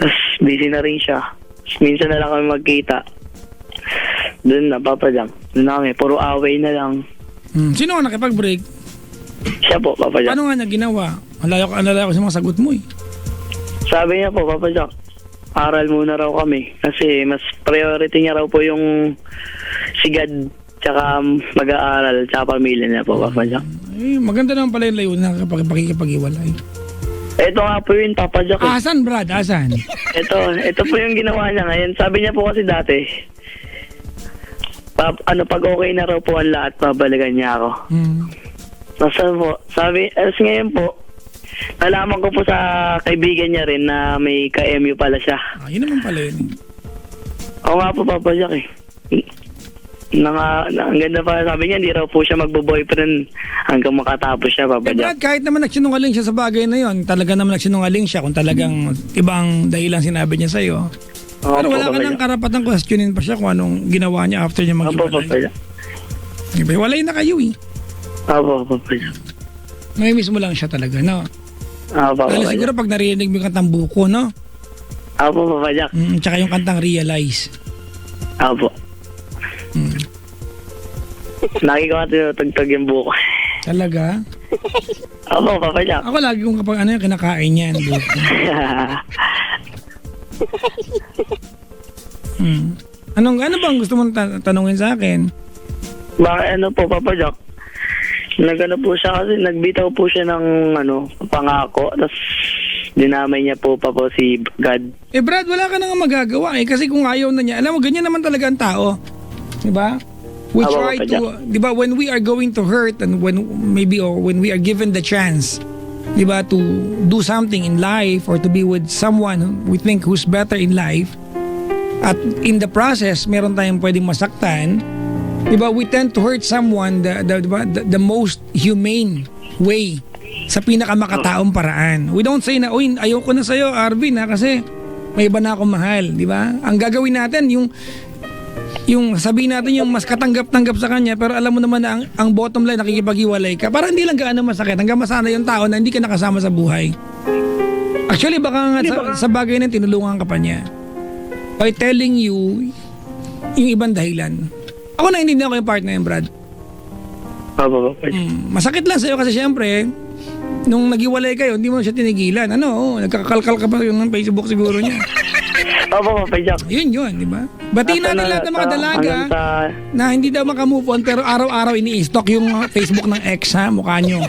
Tapos, busy na rin siya. Minsan na lang kami magkita. Doon na, Papa Jack. Doon na kami. Puro away na lang. Sino ka nakipag-break? Siya po, Papa Jack. Paano nga niya ginawa? Alayo ko sa mga sagot mo eh. Sabi niya po, Papa Jack, aral muna raw kami. Kasi mas priority niya raw po yung sigad, tsaka mag-aaral, tsaka pamilya niya po, Papa Jack. Maganda naman pala yung layunin na pakikipag-iwalay. Ito nga po yun, Papa Jack. Asan, Brad? Asan? Ito po yung ginawa niya ngayon. Sabi niya po kasi dati, pag okay na raw po ang lahat, babalikan niya ako. Basta po, sabi, as ngayon po, nalaman ko po sa kaibigan niya rin na may ka-MU pala siya. Yun naman pala yun. Oo nga po, Papa Jack eh. Ang ganda pa, sabi niya, hindi raw po siya magbo-boyfriend hanggang makatapos siya, Papa Jack. Brad, kahit naman nagsinungaling siya sa bagay na yon, talaga naman nagsinungaling siya kung talagang ibang dahilan sinabi niya sa'yo. Oo Pero po, wala ka Papa nang Jack. karapatang questionin pa siya kung anong ginawa niya after niya Opo, Papa maghiwalay. Jack. Diba, walay na kayo eh. Opo, Papa Jack. May miss mo lang siya talaga, no? Opo, Lalo Papa siguro Jack. pag narinig mo yung kantang Buko, no? Opo, Papa Jack. Tsaka yung kantang Realize. Opo. Lagi ko nga tinutugtog yung buko. Talaga? Opo, Papa Jack. Ako lagi kong kapag ano yung kinakain yan, Buko. Ano bang gusto mong tanungin sa akin? Bakit ano po, Papa Jack? Nagano po siya kasi nagbitaw po siya ng pangako, tapos dinamay niya po pa po si God. Brad, wala ka nang magagawa eh. Kasi kung ayaw na niya, alam mo, ganyan naman talaga ang tao. Diba? We Tama try ba, to, diba, when we are going to hurt and when we are given the chance, diba, to do something in life or to be with someone we think who's better in life, at in the process, meron tayong pwedeng masaktan, diba, we tend to hurt someone the most humane way, sa pinakamakataong paraan. We don't say na, uy, ayoko na sa'yo, Arvin, ha, kasi may iba na akong mahal, di ba? Ang gagawin natin, yung sabihin natin yung mas katanggap-tanggap sa kanya, pero alam mo naman na ang bottom line, nakikipaghiwalay ka, para hindi lang gaano masakit, hanggang masana yung tao na hindi ka nakasama sa buhay. Actually, baka nga sa bagay na tinulungan ka pa niya by telling you yung ibang dahilan. Ako naiintindihan ko yung part na yun, Brad. Opo, Papa Jack. Masakit lang sa'yo kasi syempre, nung naghiwalay kayo, hindi mo siya tinigilan. Nagkakalkal ka pa yung Facebook siguro niya. Opo, Papa Jack. Yun, di ba? Batiin natin lahat ng mga dalaga na hindi daw makamove on pero araw-araw ini-stalk yung Facebook ng ex, ha? Mukha nyo.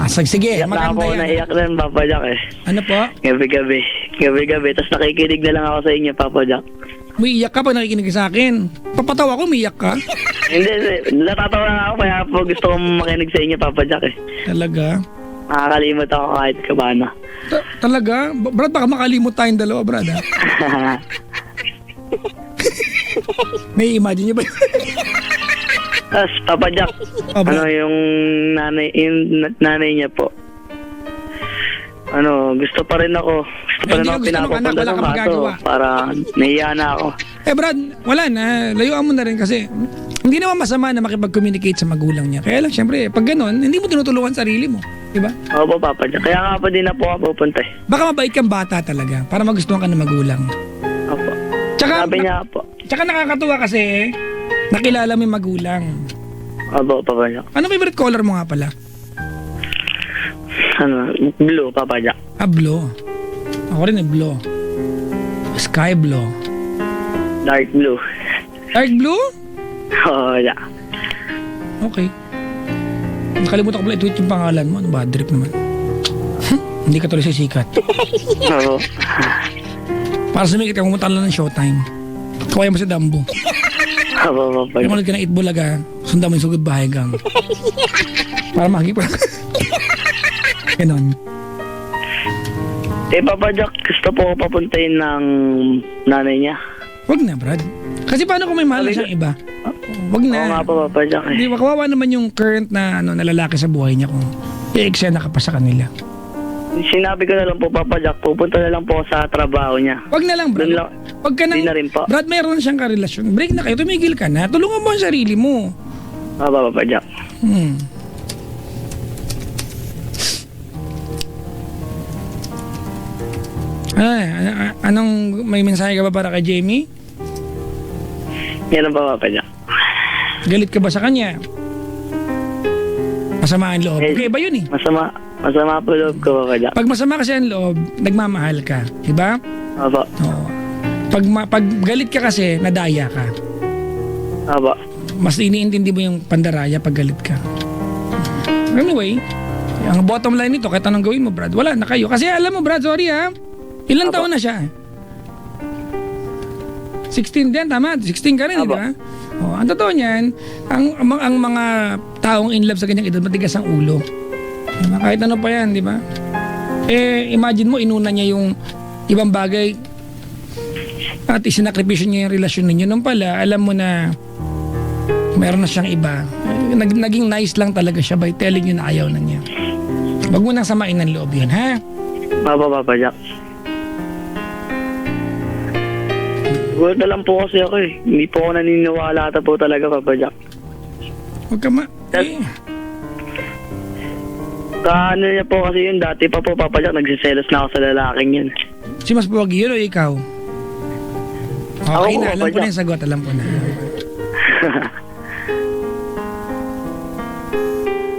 Sige, Iyak na maganda ako, yan. naiyak na yung Papa Jack eh. Ano po? Gabi-gabi. Gabi-gabi. Tapos nakikinig na lang ako sa inyo, Papa Jack. Umiiyak ka pag nakikinig ka sa akin. Papatawa ko, umiiyak ka. Hindi. Natatawa na ako kaya po gusto kong makinig sa inyo, Papa Jack eh. Talaga? Nakakalimot ako kahit kabana. Talaga? Brad, baka makalimot tayong dalawa, Brad, ha? May imagine nyo ba? Tapos, Papa Jack, Opo. yung nanay niya po. Gusto pa rin ako. Gusto pa rin Hindi ako ka gusto ng anak, pinapapunta wala ng kang bato. magagawa. Para nahiya na ako. Brad, wala na. Layuan mo na rin kasi hindi naman masama na makipag-communicate sa magulang niya. Kaya lang, syempre, pag ganun, hindi mo tinutulungan sarili mo. Diba? Opo, Papa Jack. Kaya nga po din na po ako pupunta eh. Baka mabait kang bata talaga para magustuhan ka ng magulang. Opo. Tsaka, Sabi niya po. tsaka nakakatuwa kasi nakilala mo yung magulang. Opo, Papa Jack. Ano favorite color mo nga pala? Blue, Papa Jack. Blue. Ako rin blue. Sky blue. Dark blue. Dark blue? Oo, yeah. Okay. Nakalimutan ko pala i-tweet yung pangalan mo. Ano ba? Drip naman. Hindi ka tuloy sa sikat. Oo. Para sumikit ka, pumunta lang ng Showtime. Kawaya mo si Dambo. Opo, Papa Kaya Jack. kung ka ng Itbulaga, sundan mo yung Sugod Bahay Gang. Para makikip. Ganon. Papa Jack, gusto po ako papuntahin ng nanay niya. Wag na, Brad. Kasi paano kung may mahal na siyang iba? Wag Oo nga na. po, Papa Jack eh. Hindi, kawawa naman yung current na na lalaki sa buhay niya kung i-eksena ka pa sa kanila. Sinabi ko na lang po, Papa Jack, pupunta na lang po ako sa trabaho niya. Wag na lang, Brad. Doon lang. Wag ka nang, Di na rin po. Brad, mayroon siyang karelasyon. Break na kayo, tumigil ka na. Tulungan mo ang sarili mo. Papa Jack. Anong may mensahe ka ba para kay Jamie? Yan ang Papa Jack. Galit ka ba sa kanya? Masama ang loob. Eh, Okay ba yun eh? Masama po loob ko, Papa Jack. Pag masama kasi ang loob, nagmamahal ka. Diba? Opo. Oo. Pag galit ka kasi, nadaya ka. Opo. Mas iniintindi mo yung pandaraya pag galit ka. Anyway, Ang bottom line nito, kahit anong gawin mo, Brad, wala na kayo. Kasi alam mo, Brad, sorry ha, ilang Apo. taon na siya? 16 din, tama? 16 ka rin, di Apo. ba? Oh, ang totoo niyan, ang mga taong in love sa ganyang edad, matigas ang ulo. Diba? Kahit ano pa yan, di ba? Imagine mo, inuna niya yung ibang bagay at isinakripisyo niya yung relasyon ninyo. Nung pala, alam mo na meron na siyang iba. Naging nice lang talaga siya by telling you na ayaw na niya. Wag mo nang samain ng loob yun, ha? Papa Jack. Siguro na lang po kasi ako eh. Hindi po ako naniniwala ata po talaga, Papa Jack. Huwag ka Kaano niya po kasi yun, dati pa po, Papa Jack, nagsiselos na ako sa lalaking yun. Si Mas Pogi yun o ikaw? Okay Ako, na, alam Papa ko na Jack. yung sagot, alam ko na.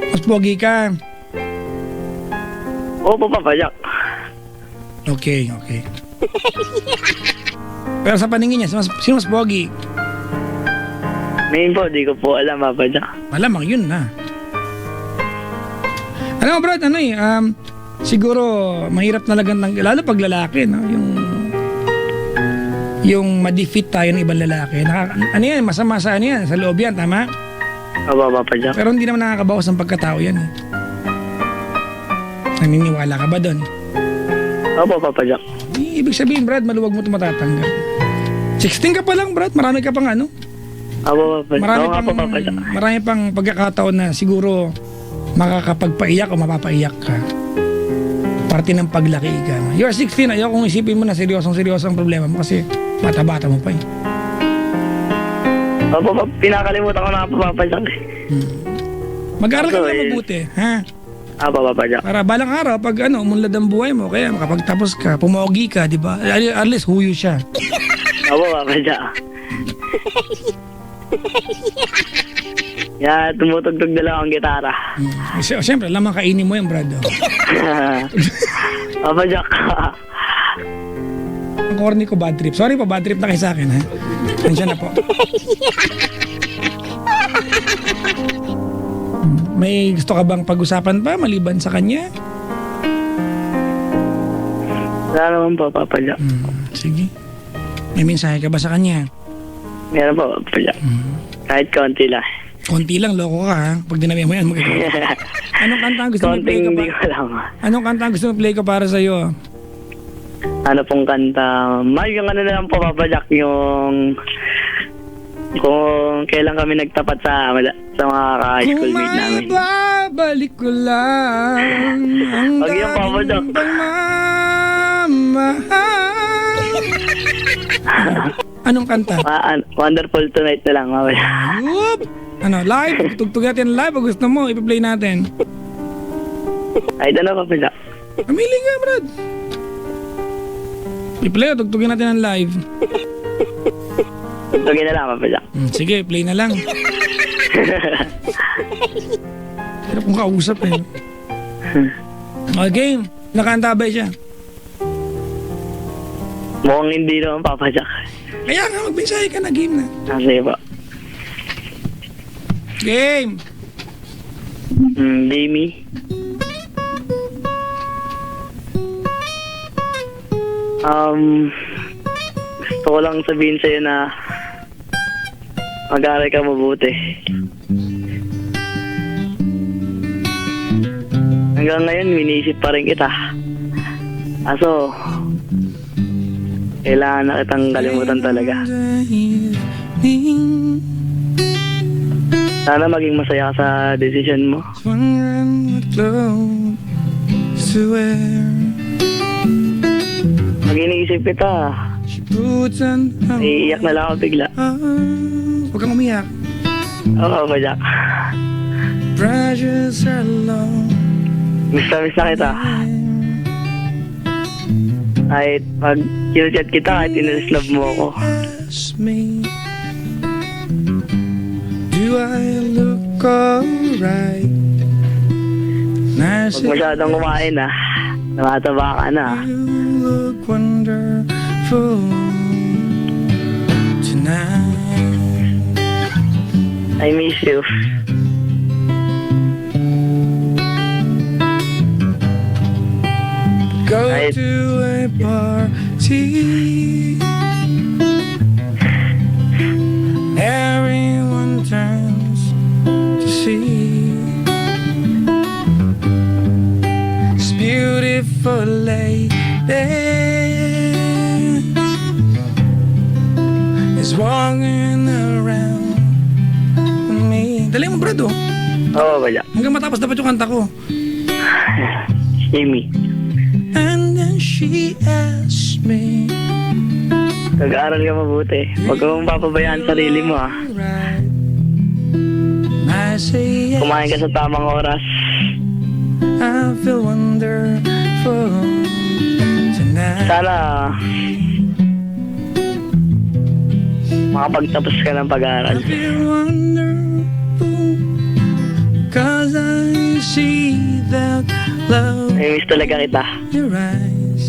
Mas Pogi ka. Opo, Papa Jack. Okay. Pero sa paningin niya, sino Mas Pogi? Ngayon po, di ko po alam, Papa Jack. Malamang yun na. Alam mo, Brad, siguro mahirap talaga lalo pag lalaki, no? Yung ma-defeat tayo ng ibang lalaki. Ano yan, masama sa ano yan, sa loob yan, tama? Opo, Papa Jack. Pero hindi naman nakakabawas ng pagkatao yan, eh. Naniniwala ka ba doon? Opo, Papa Jack. Ibig sabihin, Brad, maluwag mo ito matatanggap. 16 ka pa lang, Brad, marami ka pang ano? Opo, Papa Jack. Marami Oo nga po, Papa Jack. marami pang pagkakataon na siguro makakapagpaiyak o mapapaiyak ka. Parte ng paglaki ka. You're 16, ayaw kung isipin mo na seryosong ang problema mo kasi bata-bata mo pa eh. Opo, pinakalimutan ko na po, Papa Jack. Mag-aaral ka Okay. na mabuti, ha? Opo, Papa Jack. Para balang araw, pag umunlad ang buhay mo, kaya makapagtapos ka, pumogi ka, di ba? At least huyo siya. Opo, Papa Jack. Tumutugtog na lang ang gitara. Siyempre, lamang kainin mo yung Brad. Oh. Papa Jack. Ang corny ko, bad trip. Sorry po, bad trip na kayo sa akin, ha? Tensya na po. May gusto ka bang pag-usapan pa maliban sa kanya? Wala naman po, Papa Jack. Sige. May mensahe ka ba sa kanya? Meron po, Papa Jack. Kahit konti lang. Konti lang, loko ka, ha? Pag dinabi mo yan, Anong kanta ang gusto mo play Konting ko hindi pa? ko alam. Anong kanta ang gusto mo play ko para sa'yo? Ano pong kanta? Yung ano na lang po, Papa Jack, yung kung kailan kami nagtapat sa mga ka-high school Kung mate namin. maibabalik ko lang ang Wag yung Papa Jack. dating pagmamahal. Anong kanta? Wonderful Tonight na lang, Papa Jack. Ayup! Ano, live? Tugtog natin live o gusto mo? Ipa-play natin. Ay, ano, Papa Jack? Pamili ka, Brad. I-play o tugtugin natin ang live. Tugtugin na lang, Papa Jack. Sige, play na lang. Hirap kong kausap eh. Okay, nakantabay siya. Mukhang hindi naman, Papa Jack. Kaya nga, magmensahe ka na, game na. Sige po. Game! Jamie. Gusto ko lang sabihin sa'yo na mag-aaral ka mabuti. Hanggang ngayon, minisip pa rin kita. Aso, kailangan na kitang kalimutan talaga. Sana maging masaya ka sa decision mo. Pag iniisip kita, iiyak na lang ako bigla. Huwag kang umiyak. Oo, Papa Jack. Miss na kita. Kahit pag kinachat kita, kahit inaslove mo ako. Do I look alright? Huwag masyadong kumain ah. Namataba ka na. You look wonderful tonight. I miss you. Kahit, to a party. Everyone turns to see this beautiful lady is walking around me. Dali mo, Brad, oh. oo, Padyak. Hanggang matapos dapat yung kanta ko. Amy, And then she asked me, nag-aaral ka mabuti. Huwag ka mong papabayaan sa sarili mo, ah. right. I say yes, Kumain ka sa tamang oras. I feel wonderful tonight. Sana, makapagtapos ka ng I pag-aaral. feel wonderful, cause I see that love Miss talaga kita. in your eyes.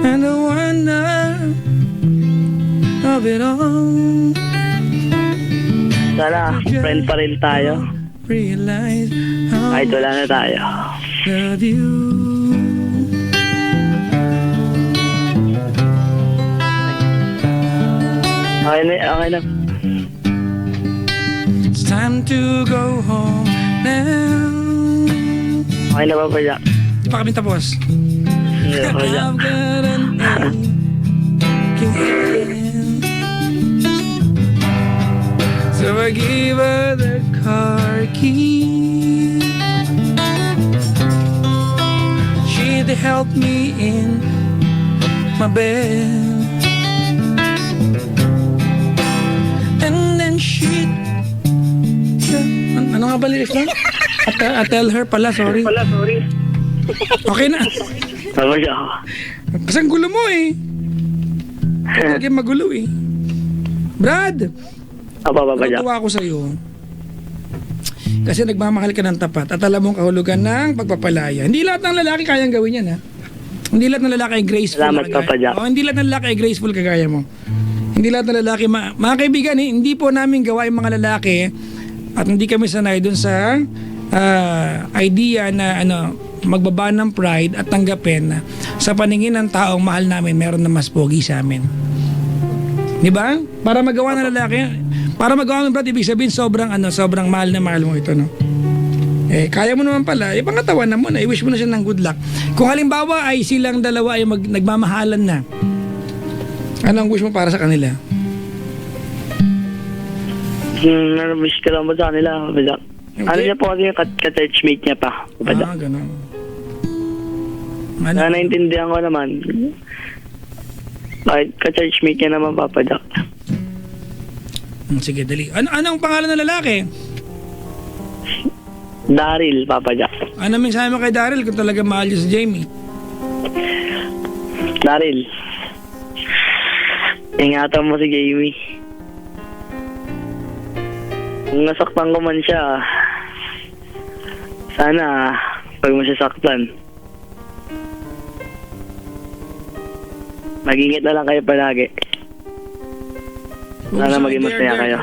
And the wonder of it all. Sana, friend pa rin tayo. Realize how Kahit wala na tayo. love you. Okay na, okay na. It's time to go home now. Okay na ba, Padyak? Di pa kami tapos. Hindi na, Padyak. I've got an aching head. So I gave her the car key. She'd help me in my bed. And then she'd... Ano nga ba lyrics lang? I tell her pala, sorry. sorry. Okay na. Padyak. Kasi ang gulo mo eh. Lagi magulo eh. Brad, Apa ba, Padyak? natuwa ako sa'yo. Kasi nagmamahal ka ng tapat at alam mong kahulugan ng pagpapalaya. Hindi lahat ng lalaki kayang gawin yan, ha? Hindi lahat ng lalaki ay graceful. Salamat, Papa Jack. Hindi lahat ng lalaki ay graceful kagaya mo. Hindi lahat ng lalaki, mga kaibigan, hindi po namin gawa yung mga lalaki at hindi kami sanay dun sa idea na magbaba ng pride at tanggapin na sa paningin ng taong mahal namin meron na mas pogi sa amin. Di ba? Para magawa ng lalaki, para magawa ng Brad, ibig sabihin sobrang mahal na mahal mo ito, no? Eh, kaya mo naman pala, pangatawan na mo na, i-wish mo na siya ng good luck. Kung halimbawa ay silang dalawa ay nagmamahalan na, ano ang wish mo para sa kanila? Wish ko lang ba sa kanila, Padyak? Okay. Ano niya po kasi yung ka-churchmate niya pa, Padyak. Ganun. Na naintindihan ko naman. Bakit ka-churchmate niya naman, Papa Jack? Sige, dali. Anong pangalan ng lalaki? Daryl, Papa Jack. Ano mensahe mo kay Daryl kung talaga mahal niya si Jamie? Daryl, ingatan mo si Jamie. Kung nasaktan ko man siya, sana pag mo siya saktan, mag-ingat na lang kayo palagi. Sana maging masaya kayo.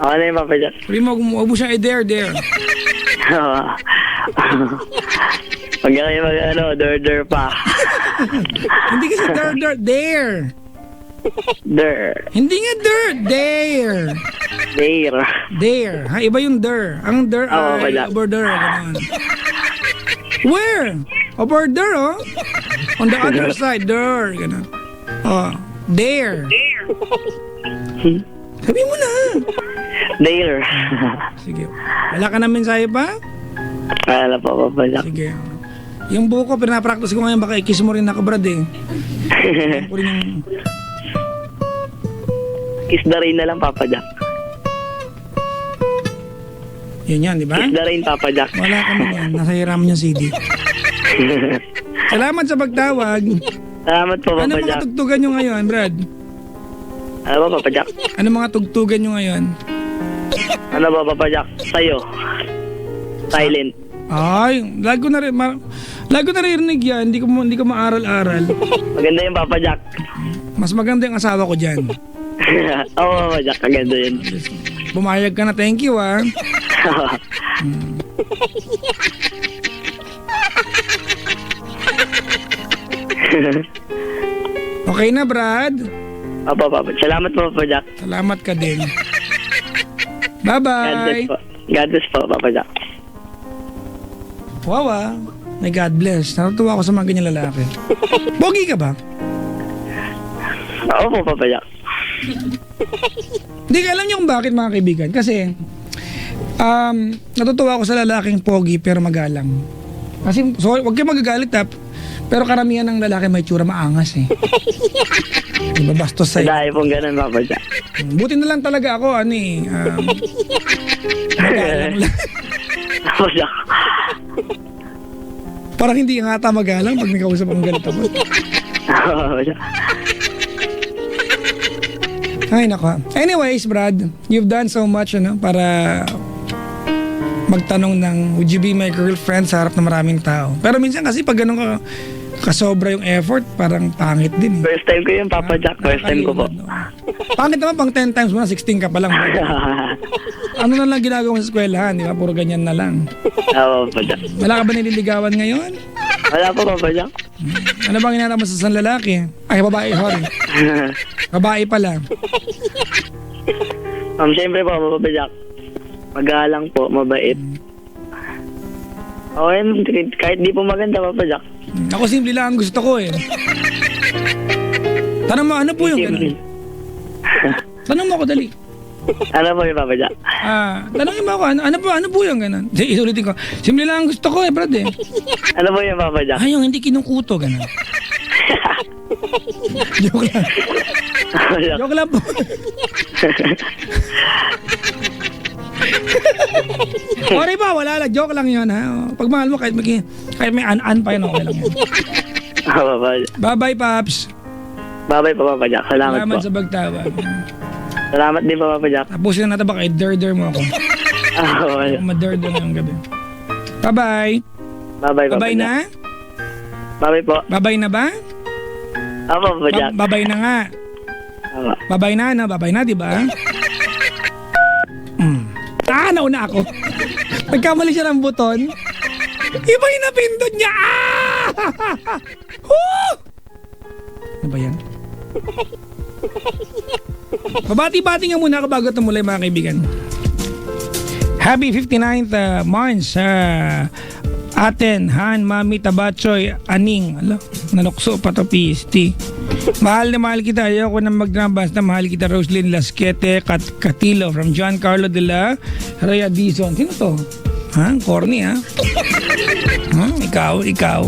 Okay na yung Papa Jack. Sabi mo, huwag mo siyang i-dare. Pag kayo der pa. Hindi kasi dare. Der. Hindi nga dare. Dare. Ha, iba yung der. Ang der Oo, ay wala. over there. Ganun. Where? Over there, oh. On the other side, there. Ganun. Oh, dare. Sabi mo na. Der. Sige. Wala ka na mensahe pa? Wala pa, Papa Jack. Sige. Yung buko, pinapractice ko ngayon. Baka i-kiss mo rin ako, Brad, eh. Ko rin yung... Kiss the rain na lang, Papa Jack. Yan, di ba? Kiss the rain, Papa Jack. Wala ka man yan. Nasa hiraman yung CD. Salamat sa pagtawag. Salamat po, Ano Papa mga Jack. tugtugan nyo ngayon, Brad? Ano ba, Papa Jack? Ano mga tugtugan nyo ngayon? Ano ba, Papa Jack? Sa'yo. Silent. Ay, lago na rin. Lago na rinig yan. Hindi ko maaral-aral. Maganda yung Papa Jack. Mas maganda yung asawa ko dyan. Oo, Papa Jack. Maganda yun. Bumayag ka na. Thank you, ah. Okay na, Brad? Opo, Papa. Salamat po, Papa Jack. Salamat ka din. God bless Bye-bye. po. God bless po, Papa Jack. Wow, may God bless. Natutuwa ako sa mga ganyan lalaki. Pogi ka ba? Opo, Papa Jack. Hindi ka alam niyo kung bakit, mga kaibigan. Kasi, natutuwa ako sa lalaking pogi pero magalang. Kasi, so, huwag kayo magagalit ha. Pero karamihan ng lalaki may tsura maangas eh. Diba bastos sa'yo? Dahil pong ganun, Papa Jack. Buti na lang talaga ako, magalang lang. Papa Jack. Parang hindi nga ata magalang pag nakausap ang galit ako. Papa Jack. Ay, nako. Anyways, Brad, you've done so much para magtanong ng would you be my girlfriend sa harap ng maraming tao. Pero minsan kasi pag ganun kasobra yung effort, parang pangit din eh. First time ko yun, Papa Jack. First time ko po. Pangit naman pang 10 times mo na, 16 ka pa lang. Ano na lang ginagawa mo sa eskwelahan, di ba? Puro ganyan na lang. Oo, Papa Jack. Wala ka ba nililigawan ngayon? Wala po, Papa Jack. Ano bang hinanap mo sa isang lalaki? Ay, babae, sorry. Babae pala. Siyempre po, Papa Jack. Magalang po, mabait. Okay, kahit di po maganda, Papa Jack. Ako simple lang ang gusto ko eh. Tanong mo, ano po yung ganun? Tanong mo ako, dali. Ano po yung Papa Jack? Tanongin mo ako, ano po yung ganun? Isulitin ko, simple lang ang gusto ko eh, Brad eh. Ano po yung Papa Jack? Ay, yung hindi kinukuto, ganun. Joke lang. Papa Jack. Joke lang po. Sorry pa, wala lang. Joke lang yun ha. Pag mahal mo, kahit may an-an pa yun, okay lang yun. Papa Jack. Bye-bye, Paps. Bye-bye po, Papa Jack. Salamat po. Sa pagtawag. Salamat din po, Papa Jack. Tapusin na natin ba kay derder mo ako. Papa Jack. Ma-derder ngayong gabi. Bye-bye. Bye-bye, Papa Bye-bye Jack. na? Bye-bye po. Bye-bye na ba? Opo, Papa Jack. Bye-bye na nga. Tama. Bye-bye na, no? Bye-bye na, di ba? Nauna ako. Nagkamali siya ng buton. Iba yung napindot niya. Woo! Ano ba yan? Babati-bati nga muna ako bago tumulay, mga kaibigan. Happy 59th month sa atin, Han, Mami, Tabachoy, Aning. Nanukso pa to, PST. Mahal na mahal kita. Ayoko na magdrambas na mahal kita. Roslyn Lasquete Catilo from Giancarlo de la Rhea Dizon. Sino to? Ha? Corny ha? Ikaw.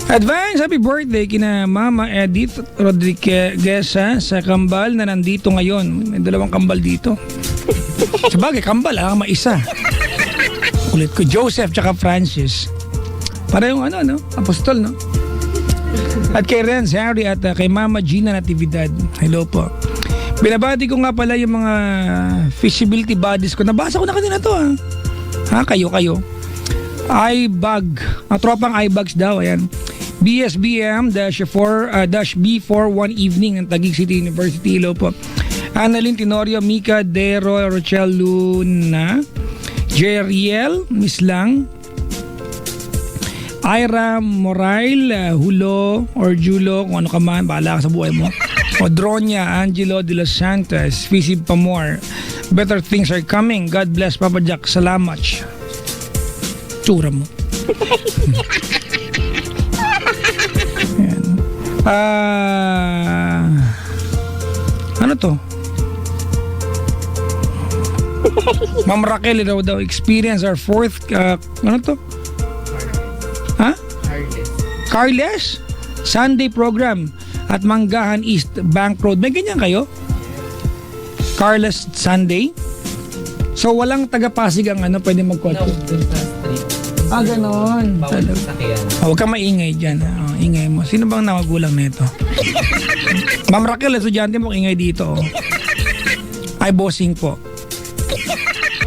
Advance happy birthday kina Mama Edith Rodriguez sa kambal na nandito ngayon. May dalawang kambal dito. Sabagay, kambal maisa. Ulit ko, Joseph tsaka Francis. Para yung apostol, no? At kay Renz Harry at kay Mama Gina Natividad. Hello po. Binabati ko nga pala yung mga feasibility bodies ko. Nabasa ko na kanina to kayo. iBag. Tropang iBags daw. Ayan. BSBM-B41 evening ng Taguig City University. Hello po. Annalyn Tenorio, Mika Dero, Rochelle Luna, Jeriel, Miss Lang, Ira Morail, Hulo or Julo, kung ano ka man, bahala ka sa buhay mo. Odronia, Angelo de los Santos, Fisib Pamor. Better things are coming. God bless, Papa Jack. Salamat. Tsura mo. Ano to? Ma'am Raquel daw experience our fourth ano to? Ha? Carles Sunday program at Manggahan East Bank Road. May ganyan kayo? Carles Sunday? So walang taga-Pasig ang pwede magkotse? Ganon. Huwag kang maingay dyan. Ingay mo. Sino bang namagulang nito? Ma'am Raquel, estudyante mo, ingay dito. Ay, bossing po.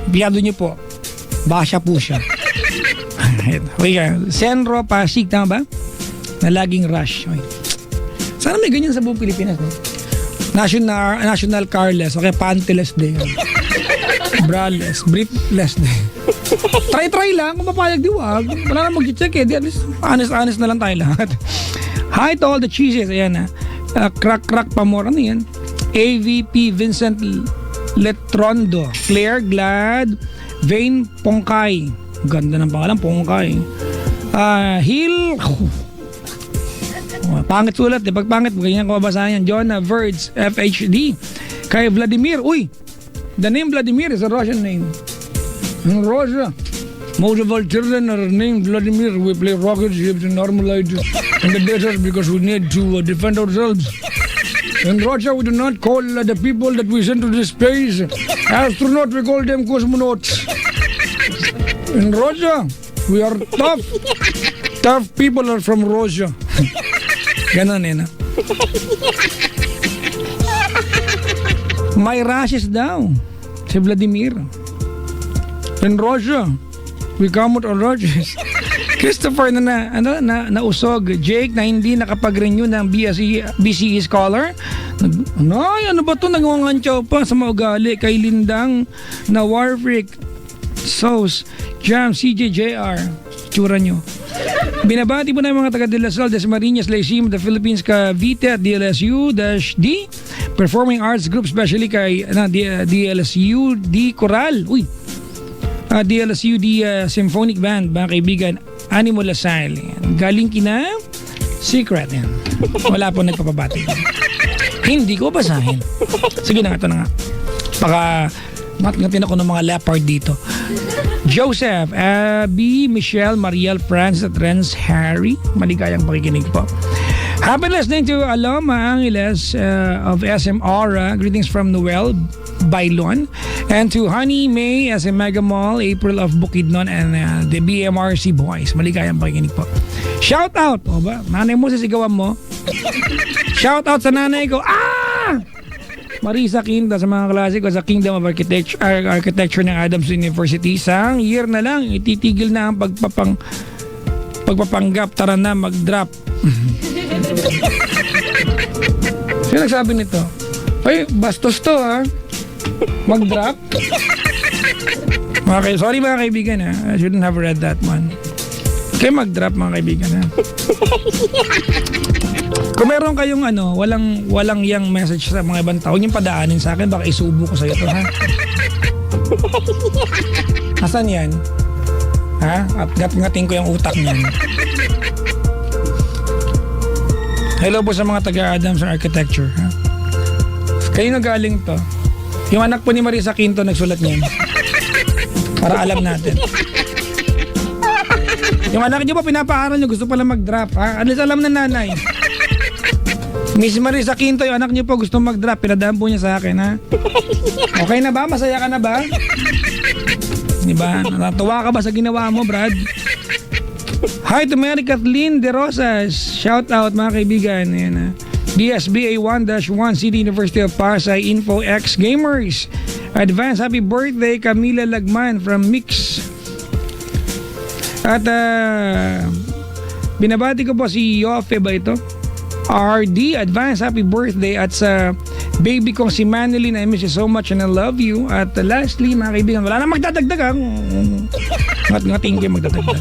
Biyado niyo po. Basya po siya. Senro Pasig, tama ba? Na laging rush. Sana may ganyan sa buong Pilipinas. National Carless. Okay, Panteless Day. Braless. Briefless Day. Try lang. Kung papayag, di wag. Wala na mag-check eh. Di, at least honest na lang tayo lahat. Hi to all the cheeses. Ayan na. Crack Pamor. Ano yan? AVP Vincent Letrondo. Claire Glad. Vane Pongkay. Ganda ng pangalan, Pongkay. Hill. Pangit sulat. Pag pangit, ganyan ko mabasahan yan. Jonah Verds FHD. Kay Vladimir. Uy! The name Vladimir is a Russian name. In Russia, most of our children are named Vladimir. We play rocket ships and armalite in the desert because we need to defend ourselves. In Russia, we do not call the people that we send to the space astronauts. We call them cosmonauts. In Russia, we are tough. Tough people are from Russia. Ganon eh, no? May rashes daw si Vladimir. In Russia, we come out on rashes. Christopher nausog. Jake na hindi nakapag-renew ng BCE Scholar. Ano ba ito? Nagwangantyaw pa sa maugali kay Lindang na Warfreak. Sauce. Jam, CJJR. Tsura nyo. Binabati po na yung mga taga De La Salle, Dasmariñas, Lyceum, the Philippines, Cavite at DLSU-D Performing Arts Group, especially kay DLSU-D Coral. Uy! DLSU-D Symphonic Band, mga kaibigan. Animo Lasal. Galing kina Secret. Yan. Wala po nagpapabati. Hindi ko basahin. Sige na nga, ito na nga. Baka matgatin ako ng mga leopard dito. Joseph, Abby, Michelle, Mariel, Francis at Renz, Harry. Maligayang pakikinig po. Happy listening to Aloma Angeles of SM Aura. Greetings from Noel Bailon. And to Honey May, SM Mega Mall, April of Bukidnon, and the BMRC Boys. Maligayang pakikinig po. Shout out! O ba? Nanay mo, sisigawan mo. Shout out sa nanay ko. Marisa Quinta sa mga klase ko sa Kingdom of Architecture ng Adams University. Isang year na lang, ititigil na ang pagpapanggap. Tara na, mag-drop. Sino nagsabi nito? Ay, bastos to ha. Mag-drop. Sorry mga kaibigan ha. I shouldn't have read that one. Kaya mag-drop mga kaibigan ha. Kung meron kayong walang yang message sa mga ibang tao, yung padaanin sa akin, baka isubo ko sa iyo to ha. Asan yan? Ha? At gat-ngating ko yung utak niyan. Hello po sa mga taga-Adams Architecture. Ha? Kayo na galing to. Yung anak po ni Marisa Quinto nagsulat niyan. Para alam natin. Yung anak niyo po pinapaaral niyo, gusto pala mag-drop. Ha? At least alam na nanay. Miss Marisa Quinto, yung anak niyo po gusto mag-drop. Pinadaan po niya sa akin, ha? Okay na ba? Masaya ka na ba? Diba? Natuwa ka ba sa ginawa mo, Brad? Hi to Mary Kathleen De Rosas. Shout out mga kaibigan. Ayan, ha? DSBA 1-1 City University of Pasay Info X Gamers. Advance happy birthday Camila Lagman from Mix. At binabati ko po si Yofe ba ito? RD, advance happy birthday at sa baby kong si Manilyn. I miss you so much and I love you. At lastly mga kaibigan, wala na magdadagdag ha. Ngating kayo magdadagdag.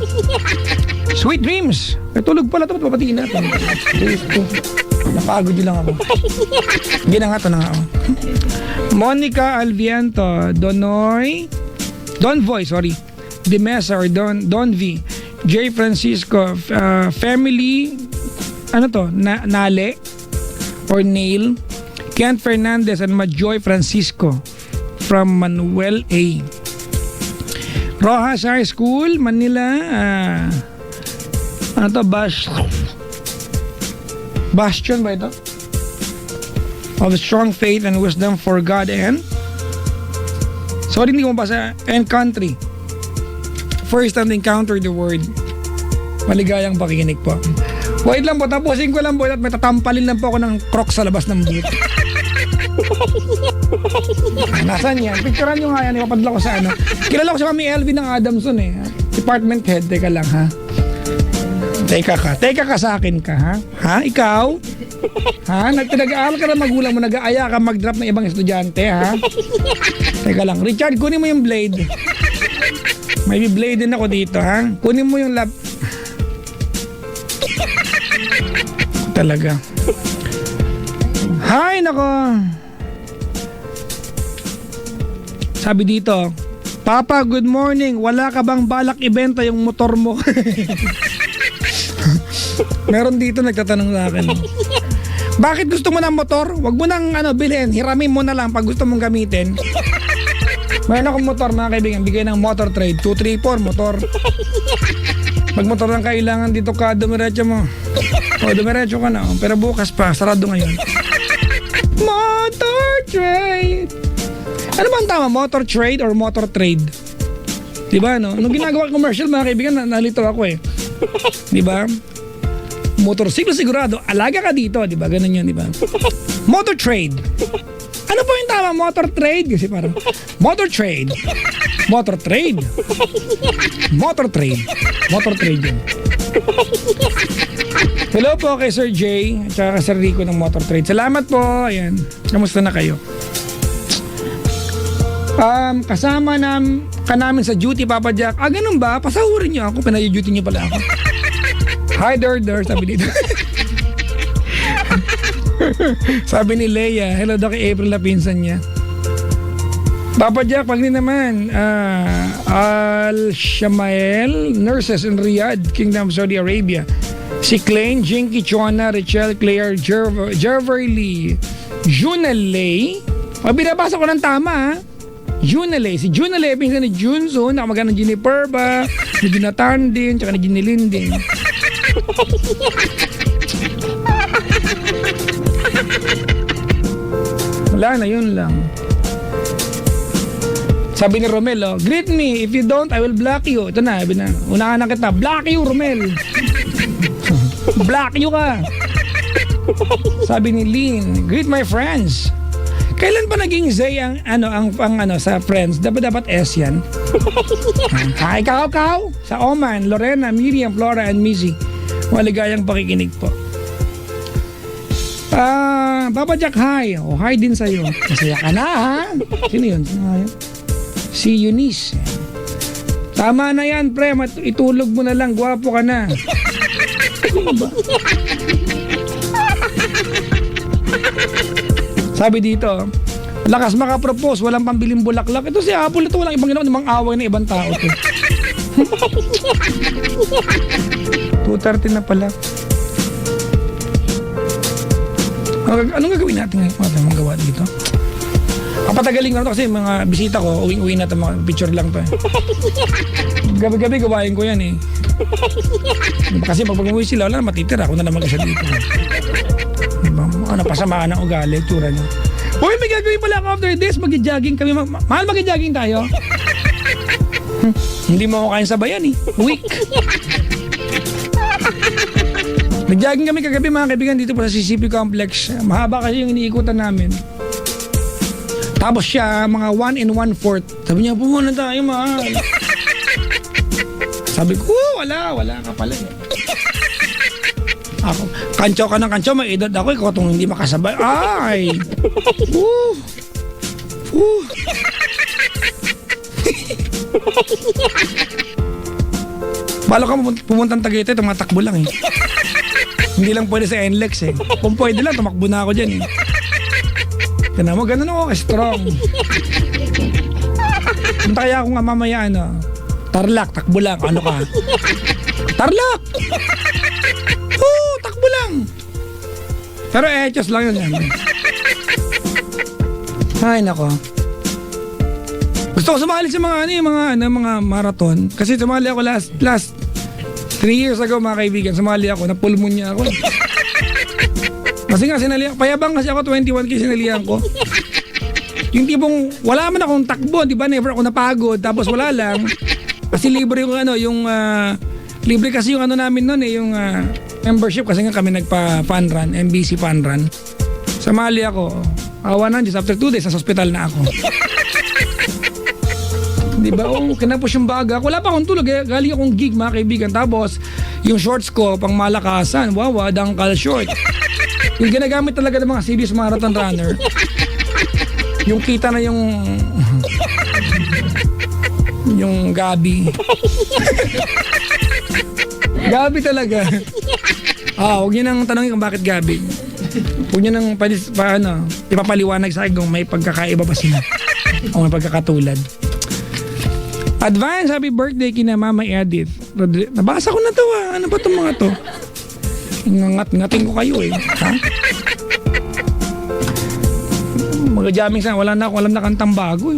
Sweet dreams. Tulog pala ito, papatiin natin. Napagod yun lang ako. Hindi na nga ito na nga ako. Monica Alviento, Donvoy, De Mesa or Don V, J. Francisco, family, Nale or Nail, Kent Fernandez and Majoy Francisco from Manuel A. Rojas High School, Manila, Bastion ba ito? Of strong faith and wisdom for God and hindi ko mabasa, and country. First time to encounter the word. Maligayang pakikinig po. Wait lang po, tapusin ko lang po at may tatampalin lang po ako ng crocs sa labas ng boot. Nasaan yan? Picturean nyo nga yan, ipapadla ko sa Kilala ko si Mami Elvin ng Adamson eh. Department head, teka lang ha. Teka ka sa akin ka ha? Ha? Ikaw? Ha? Nag-aaral ka na magulang mo, nag-aaya ka mag-drop ng ibang estudyante ha? Teka lang, Richard, kunin mo yung blade. May blade din ako dito ha? Kunin mo yung Talaga. Hay, nako. Sabi dito, Papa, good morning. Wala ka bang balak ibenta yung motor mo? Meron dito nagtatanong sa akin. Bakit gusto mo ng motor? Huwag mo nang bilhin. Hiramin mo na lang pag gusto mong gamitin. Mayroon akong motor, mga kaibigan. Bigay ng motor trade. 234 motor. Pag motor lang kailangan dito ka, dumiretso mo. O, dumiretso ka na. Pero bukas pa, sarado ngayon. Motor trade. Ano ba ang tama? Motor trade or motor trade? Diba, no? Nung ginagawa commercial, mga kaibigan, nalito ako eh. Diba? Motorsiklo sigurado, alaga ka dito, diba? Ganun yun, diba? Motor trade. Ano po yung tama? Motor trade? Kasi parang, motor trade. Motor trade. Motor trade. Motor trade yun. Hello po kay Sir Jay at saka kay Sir Rico ng Motor Trade. Salamat po. Ayan. Kamusta na kayo? Kasama ka namin sa duty, Papa Jack. Ganun ba? Pasahurin niyo ako. Pinay-duty niyo pala ako. Hi there, sabi dito. Sabi ni Leia, hello daw kay April na pinsan niya. Papa Jack, pag naman, Al-Shamael, nurses in Riyadh, Kingdom of Saudi Arabia. Si Klein, Jinky, Chona, Richelle, Claire, Jerverly, Junalay. Binabasa ko ng tama, ha? Junalay. Si Junalay, pinsan ni Junso, nakamagana ng Juniper ba, ni Jonathan din, tsaka ni Jinilin din. Wala na, yun lang. Sabi ni Romel, greet me. If you don't, I will block you. Ito na, sabi na. Unahan na kita. Block you, Romel. Block you ka. Sabi ni Lynn, greet my friends. Kailan pa naging Zay ang sa friends? Dapat S yan. Hi, Kao. Sa Oman, Lorena, Miriam, Flora, and Missy. Maligayang pakikinig po. Papa Jack, hi. Hi din sa'yo. Masaya ka na, ha? Sino yun? Si Eunice. Tama na yan, pre. Itulog mo na lang. Gwapo ka na. Sabi dito, lakas makapropose, walang pambiling bulaklak. Ito si Apple, ito walang ibang ginawa, namang away na ibang tao to. 2:30 na pala. Anong gagawin natin ngayon? Ano mong gawa dito? Kapatagaling ko na kasi mga bisita ko, uwing-uwi na ito, mga picture lang to. Gabi-gabi gawain ko yan eh. Kasi pag umuwi sila, wala na matitira. Ako na naman isa dito. Diba? Napasamaan ang ugali, tsura niya. Uy, may gagawin pala ako after this. Mag-jogging kami. Mahal, mag-jogging tayo. Hindi mo ako kain sabayan eh. Week. Nag-jogging kami kagabi, mga kaibigan, dito po sa CCP Complex. Mahaba kasi yung iniikutan namin. Tapos siya, mga 1 1/4. Sabi niya, pumunta tayo, mahal. Sabi ko, wala ka pala eh. Ako, kantsaw ka ng kantsaw, may edad ako, ikaw itong hindi makasabay. Ay! Balo ka pumuntang Tagaytay, tumatakbo lang eh. Hindi lang pwede sa NLEX eh. Kung pwede lang, tumakbo na ako dyan eh. Kaya mo, ganun ako ka-strong. Punta kaya ako nga mamaya, Tarlac, takbo lang. Ano ka? Tarlac! Takbo lang. Pero just lang yun. Ay, nako. Gusto ko sumali sa mga marathon. Kasi sumali ako last 3 years ago, mga kaibigan. Sumali ako, napulmonya ako. Kasi nga sinalihan, payabang kasi ako 21K sinalihan ko. Yung tipong wala man akong takbo, di ba? Never ako napagod, tapos wala lang. Kasi libre yung libre kasi yung namin noon eh, yung membership kasi nga kami nagpa-fun run, MBC fun run. Sumali ako. Awa na, just after 2 days, sa hospital na ako. Di ba? Kinapos yung baga. Wala pa akong tulog. Galing akong gig, mga kaibigan. Tapos, yung shorts ko, pang malakasan. Wow, dangkal short. Yung ginagamit talaga ng mga serious marathon runner. Yung kita na yung gabi. Gabi talaga. Huwag niyo nang tanongin kung bakit gabi. Huwag niyo nang ipapaliwanag sa akin kung may pagkakaiba ba sila. O may pagkakatulad. Advance happy birthday kina Mama Edith. Nabasa ko na to Ano ba itong mga to? Ngat-ngating ko kayo Ha? Mga jamming sana. Wala na akong alam na kantang bago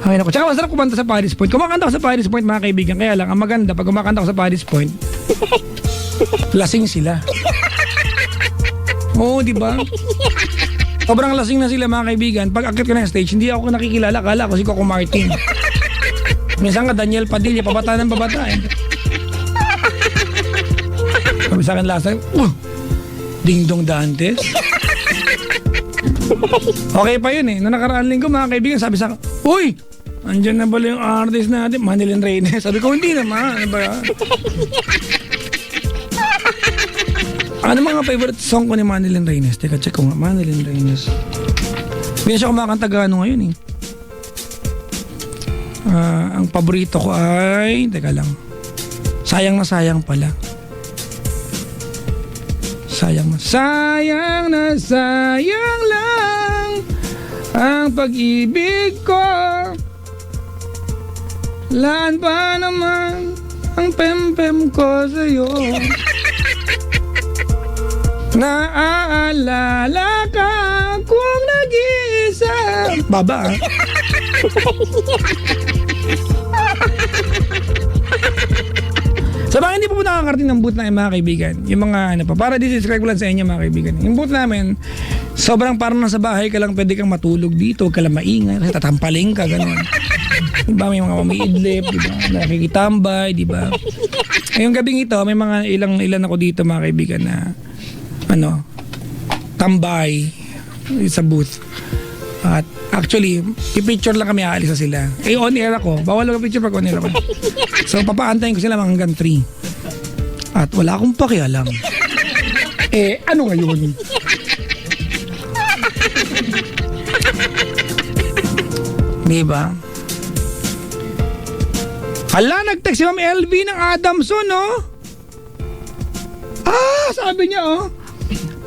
Ay naku. Tsaka masarap kumanta sa Paris Point. Kumakanta ko sa Paris Point mga kaibigan. Kaya lang, ang maganda pag kumakanta ko sa Paris Point, lasing sila. Oo, di ba? Sobrang lasing na sila mga kaibigan. Pag akit ko na yung stage, hindi ako nakikilala. Kala ko si Coco Martin. Minsan ka Daniel Padilla, pabata ng pabata Sabi sa akin last time, Ding Dong Dantes. Okay pa yun Nung nakaraan linggo mga kaibigan, sabi sa akin, uy! Andyan na pala yung artist natin, Manilyn Reynes. Sabi ko, hindi naman. Ano ba yan? Ano mga favorite song ko ni Manilyn Reynes? Teka, check ko nga. Manilyn Reynes. Hindi na siya kumakanta gano ngayon ang paborito ko ay... Teka lang. Sayang na sayang pala. Sayang na sayang lang ang pag-ibig ko. Laan pa naman ang pem-pem ko sa'yo. Naaalala ka kung nag-iisa. Baba Sa mga hindi pa po nakakarating ng booth na mga kaibigan, yung mga para disiscribe ko lang sa inyo mga kaibigan. Yung booth namin, sobrang parang nasa bahay ka lang, pwede kang matulog dito, huwag ka lang maingay, kasi tatampaling ka, gano'n. Diba, may mga umiidlip, diba, nakikitambay, diba. Ngayong gabing ito, may mga ilan ako dito mga kaibigan na, tambay sa booth. At actually, i-picture lang kami, aalis na sila. On air ako. Bawal lang picture pag on air ako. So, papaantayin ko sila hanggang 3. At wala akong pakialam. Ano ngayon? Diba? Hala, nag-text si Ma'am LV ng Adamson, sabi niya,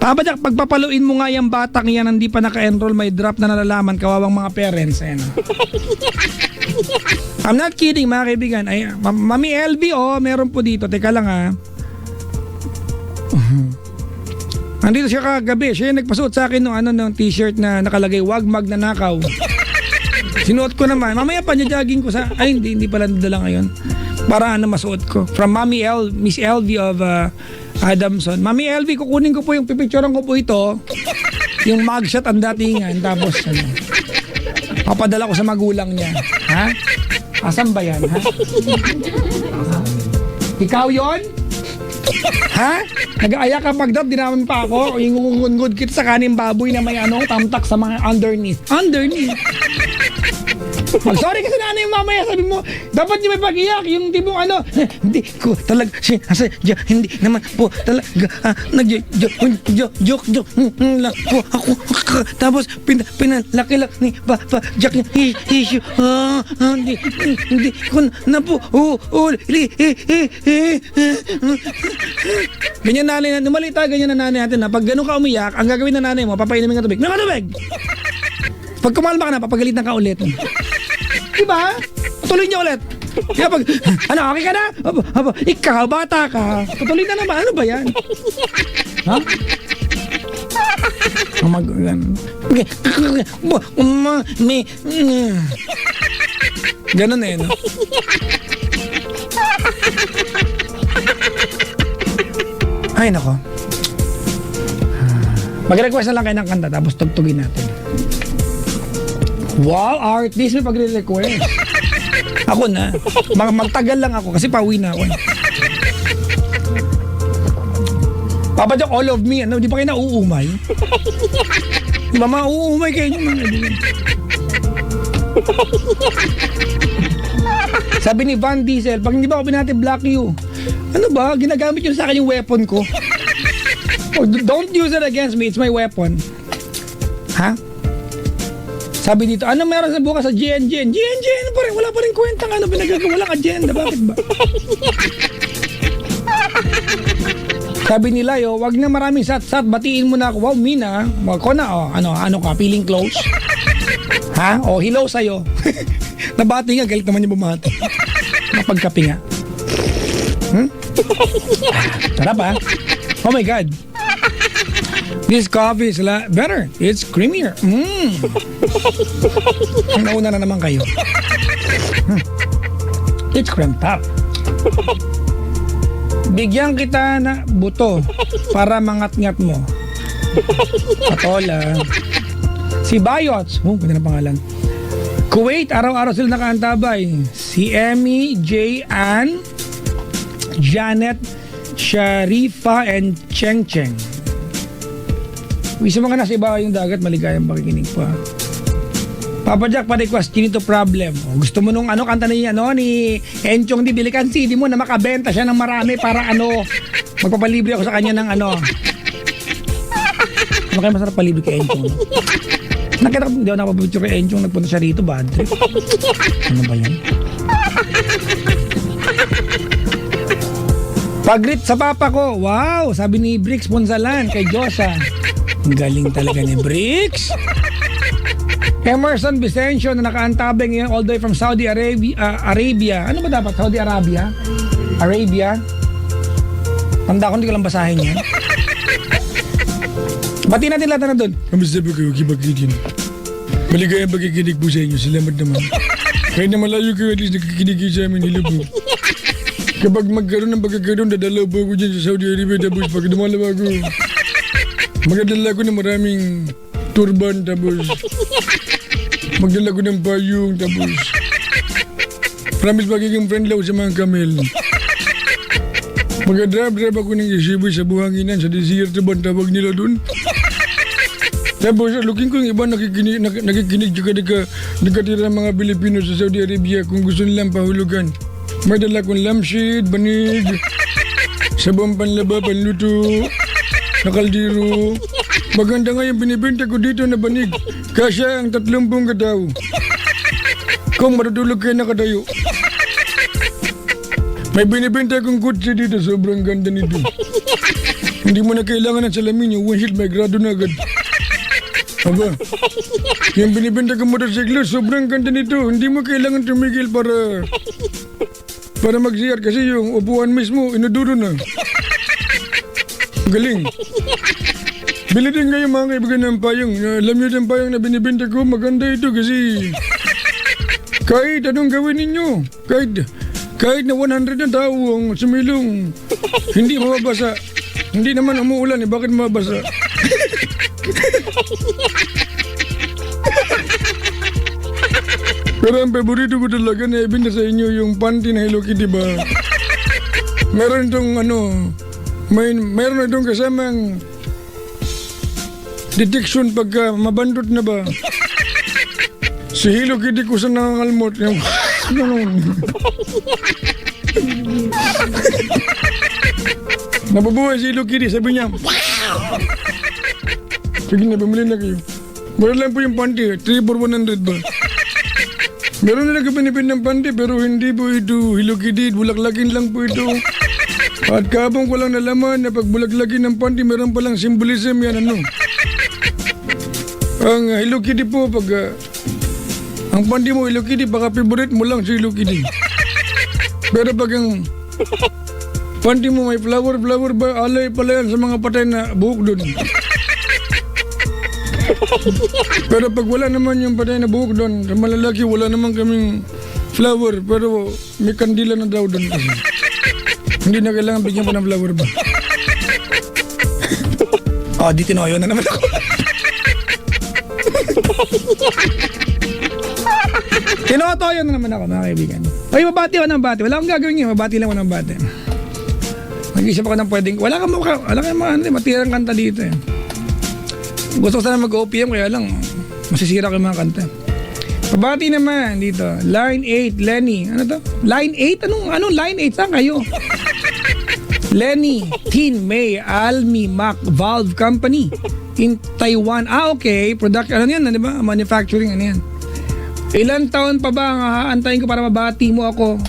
Pabajak, pagpapaluin mo nga yung batang yan, hindi pa naka-enroll, may drop na nalalaman, kawawang mga parents. I'm not kidding mga kaibigan. Ay, Mami LV, meron po dito. Teka lang Andito siya kagabi. Siya yung nagpasuot sa akin ng t-shirt na nakalagay, wag magnanakaw. Sinuot ko naman. Mamaya pa niya jogging ko ay hindi pala nadala ngayon. Para masuot ko. From Miss LV of Adamson. Mami LV, kukunin ko po yung pipicturean ko po ito. Yung mugshot ang datingan. Tapos papadala ko sa magulang niya. Ha? Asan ba yan? Ha? Ikaw yon? Ha? Nag-aaya ka pag-drop, dinaman pa ako. Yung ngungungod kita sa kaning baboy na may tamtak sa mga underneath. Mag-sorry kasi nanay yung mamaya, sabi mo, dapat niyo may pag-iyak, yung tipong hindi ko talaga, hindi naman po talaga, joke lang po ako, tapos pinalaki-laki ni Papa Jack yung issue, hindi ko na po, ganyan nanay, numalita ganyan na nanay natin na pag ganun ka umiyak, ang gagawin na nanay mo, papainumin ka tubig, may tubig! Pag kumalma ka na, papagalitan ka ulit. Diba? Tuloy niyo ulit. Kaya pag, okay ka na? Ikaw, bata ka. Tuloy na naman. Ano ba yan? Ha? Ganun no? Ay, nako. Mag-request na lang kayo ng kanta tapos tugtugin natin. Wow, artist, may pagre-request. Ako na. Magtagal lang ako kasi pauwi na ako. Papa Jack, all of me. Di pa kayo nauumay? Mama, uuumay kayo nyo mga kaibigan. Sabi ni Van Diesel, pag hindi ba ako binati block you, ano ba? Ginagamit yun sa akin yung weapon ko. Don't use it against me. It's my weapon. Ha? Sabi dito, ano meron sa bukas sa GNGN? GNGN pa rin, wala pa rin kwenta. Ano pinagagawa? Walang agenda. Bakit ba? Sabi nila, wag na maraming sat-sat, batiin mo na ako. Wow, Mina, wag ko na, ano ka, feeling close? Ha? Hello sa'yo. Nabati nga, galit naman yung bumati. Napagkapi nga. Sarap ha? Oh my God. This coffee is a lot better. It's creamier. Ang nauna na naman kayo. It's cream top. Bigyan kita na buto para mangat-ngat mo. Patola. Si Bayots. Ganda na pangalan. Kuwait, araw-araw sila nakaantabay. Si Emmy, J. Ann, Janet, Sharifa, and Cheng Cheng. Isa mga nasa iba yung dagat, maligayang pakikinig pa. Papa Jack, pa-request, Chinito Problem. Gusto mo nung kanta niya, ni Enchong di Bilikan CD mo na makabenta siya ng marami para magpapalibre ako sa kanya ng Ano kaya masarap palibre kay Enchong? Nakita ko, hindi ako nakapapicture kay Enchong, nagpunta siya rito, bad trip. Ano ba yan? Pag-greet sa papa ko, wow, sabi ni Bricks Ponzalan kay Josa. Ang galing talaga ni Bricks. Emerson Vicencio na nakaantabay ngayon all the way from Saudi Arabia. Ano ba dapat? Saudi Arabia? Arabia? Tanda ko, hindi ko lang basahin yan. Bati natin lahat na doon. Kamusta po kayo, kibagigin? Maligayang pagkikinig po sa inyo. Salamat naman. Kahit na malayo kayo, at least nakikinig kayo sa amin. Hello po. Kapag magkaroon ng pagkakaroon, dadalaw po ako dyan sa Saudi Arabia. Tapos pag dumalaw ako, magdadala ko ng maraming turban. Tapos magdala ko ng payong. Tapos promise magiging friend lang sa mga kamel. Mag-drive ako ng isiboy sa buhanginan sa desierto ba tawag nila doon. Tapos looking ko yung iba nakikinig juga nakatira ng mga Pilipino sa Saudi Arabia kung gusto nilang pahulugan. May dala kong lamshid, banig, sabang panlaba, panluto, nakaldiro. Maganda nga yung binibenta ko dito na banig. Kasya ang 30 katao. Kung matutulog kayo nakatayo. May binibenta akong kutsi dito, sobrang ganda nito. Hindi mo na kailangan ng salamin, yung windshield may grado na agad. Aba, yung binibenta kong motorsiklo, sobrang ganda nito. Hindi mo kailangan tumigil para mag-CR kasi yung upuan mismo, inuduro na. Galing. Bili din kayo mga kaibigan ng payong. Alam nyo yung payong na binibenta ko, maganda ito kasi kahit anong gawin ninyo, kahit na 100 na tao ang sumilong, hindi mababasa. Hindi naman umuulan bakit mababasa? Pero ang paborito ko talaga na ibinta sa inyo yung panty na Hello Kitty ba? Meron itong meron itong kasamang detection pagka mabandot na ba? Si Hello Kitty ko sa nangangalmot. Yung nabubuhay si Hello Kitty, sabi niya, wow! Sige na, bumili na kayo. Mura lang po yung panty, 3 for 100 ba? Meron na nagpinipin ng panty pero hindi po ito Hello Kitty, bulaklakin lang po ito. At kapong ko lang nalaman na pag bulaklakin ng panty, meron palang symbolism yan Ang Hello Kitty po, pag ang panty mo Hello Kitty, baka favorite mo lang si Hello Kitty. Pero pag ang panty mo may flower ba, alay pala yan sa mga patay na buhok doon. Pero pag wala naman yung patay na buhok doon, sa malalaki wala naman kaming flower, pero may kandila na daw doon kasi. Hindi na kailangan bigyan pa ng flower ba? Di tinoyo na naman ako. Tinotoyo na naman ako mga kaibigan. Ay, mabati ako ng bati. Wala akong gagawin ngayon, mabati lang ako ng bati. Nag-isip ako ng pwedeng, wala kang mga matirang kanta dito Gusto ko sana mag-OPM kaya lang masisira ko yung mga kanta. Pabati naman dito. Line 8, Lenny. Ano to? Line 8? Anong Line 8? Saan kayo? Lenny, Tin May, Almi Mac Valve Company in Taiwan. Okay. Production. Ano yan? Di ba? Manufacturing. Ano yan? Ilan taon pa ba ang haantayin ko para mabati mo ako?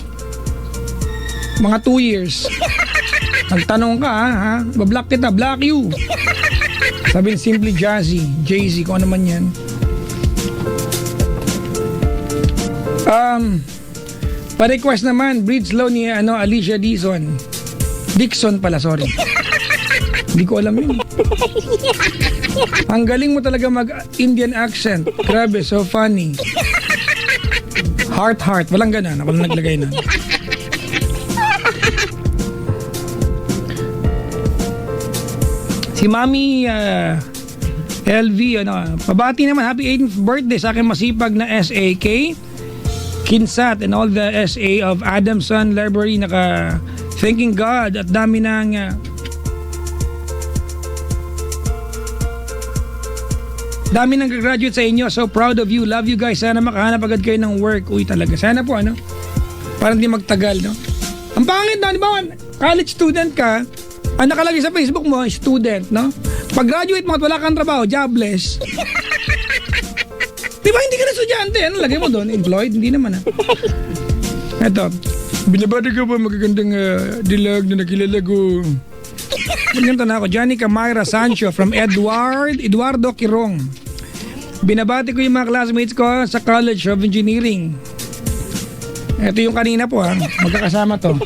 Mga 2 years. Nagtanong ka ha? Bablock kita, block you. Sabi Simply Jazzy, Jay-Z, kung ano man yan. Pa-request naman, Bridge Low ni Alicia Dixon pala, sorry. Hindi ko alam yun. Ang galing mo talaga mag-Indian accent. Grabe, so funny. Heart. Walang ganun. Walang naglagay na. Si Mami LV, pabati naman, happy 18th birthday sa aking masipag na SAK, Kinsat, and all the SA of Adamson Library. Thanking God at dami ng dami nang graduate sa inyo. So proud of you. Love you guys. Sana makahanap agad kayo ng work. Uy talaga. Sana po parang di magtagal, no? Ang pangit na, di ba? College student ka, ang nakalagay sa Facebook mo, student, no? Pag graduate mo at wala kang trabaho, jobless. Di ba hindi ka na estudyante? Ano lagay mo doon? Employed? Hindi naman, Ito. Binabati ko po magagandang dilag na nakilala ko. Ganito na ako. Johnny Camayra Sancho from Eduardo Quirong. Binabati ko yung mga classmates ko sa College of Engineering. Ito yung kanina po magkakasama to.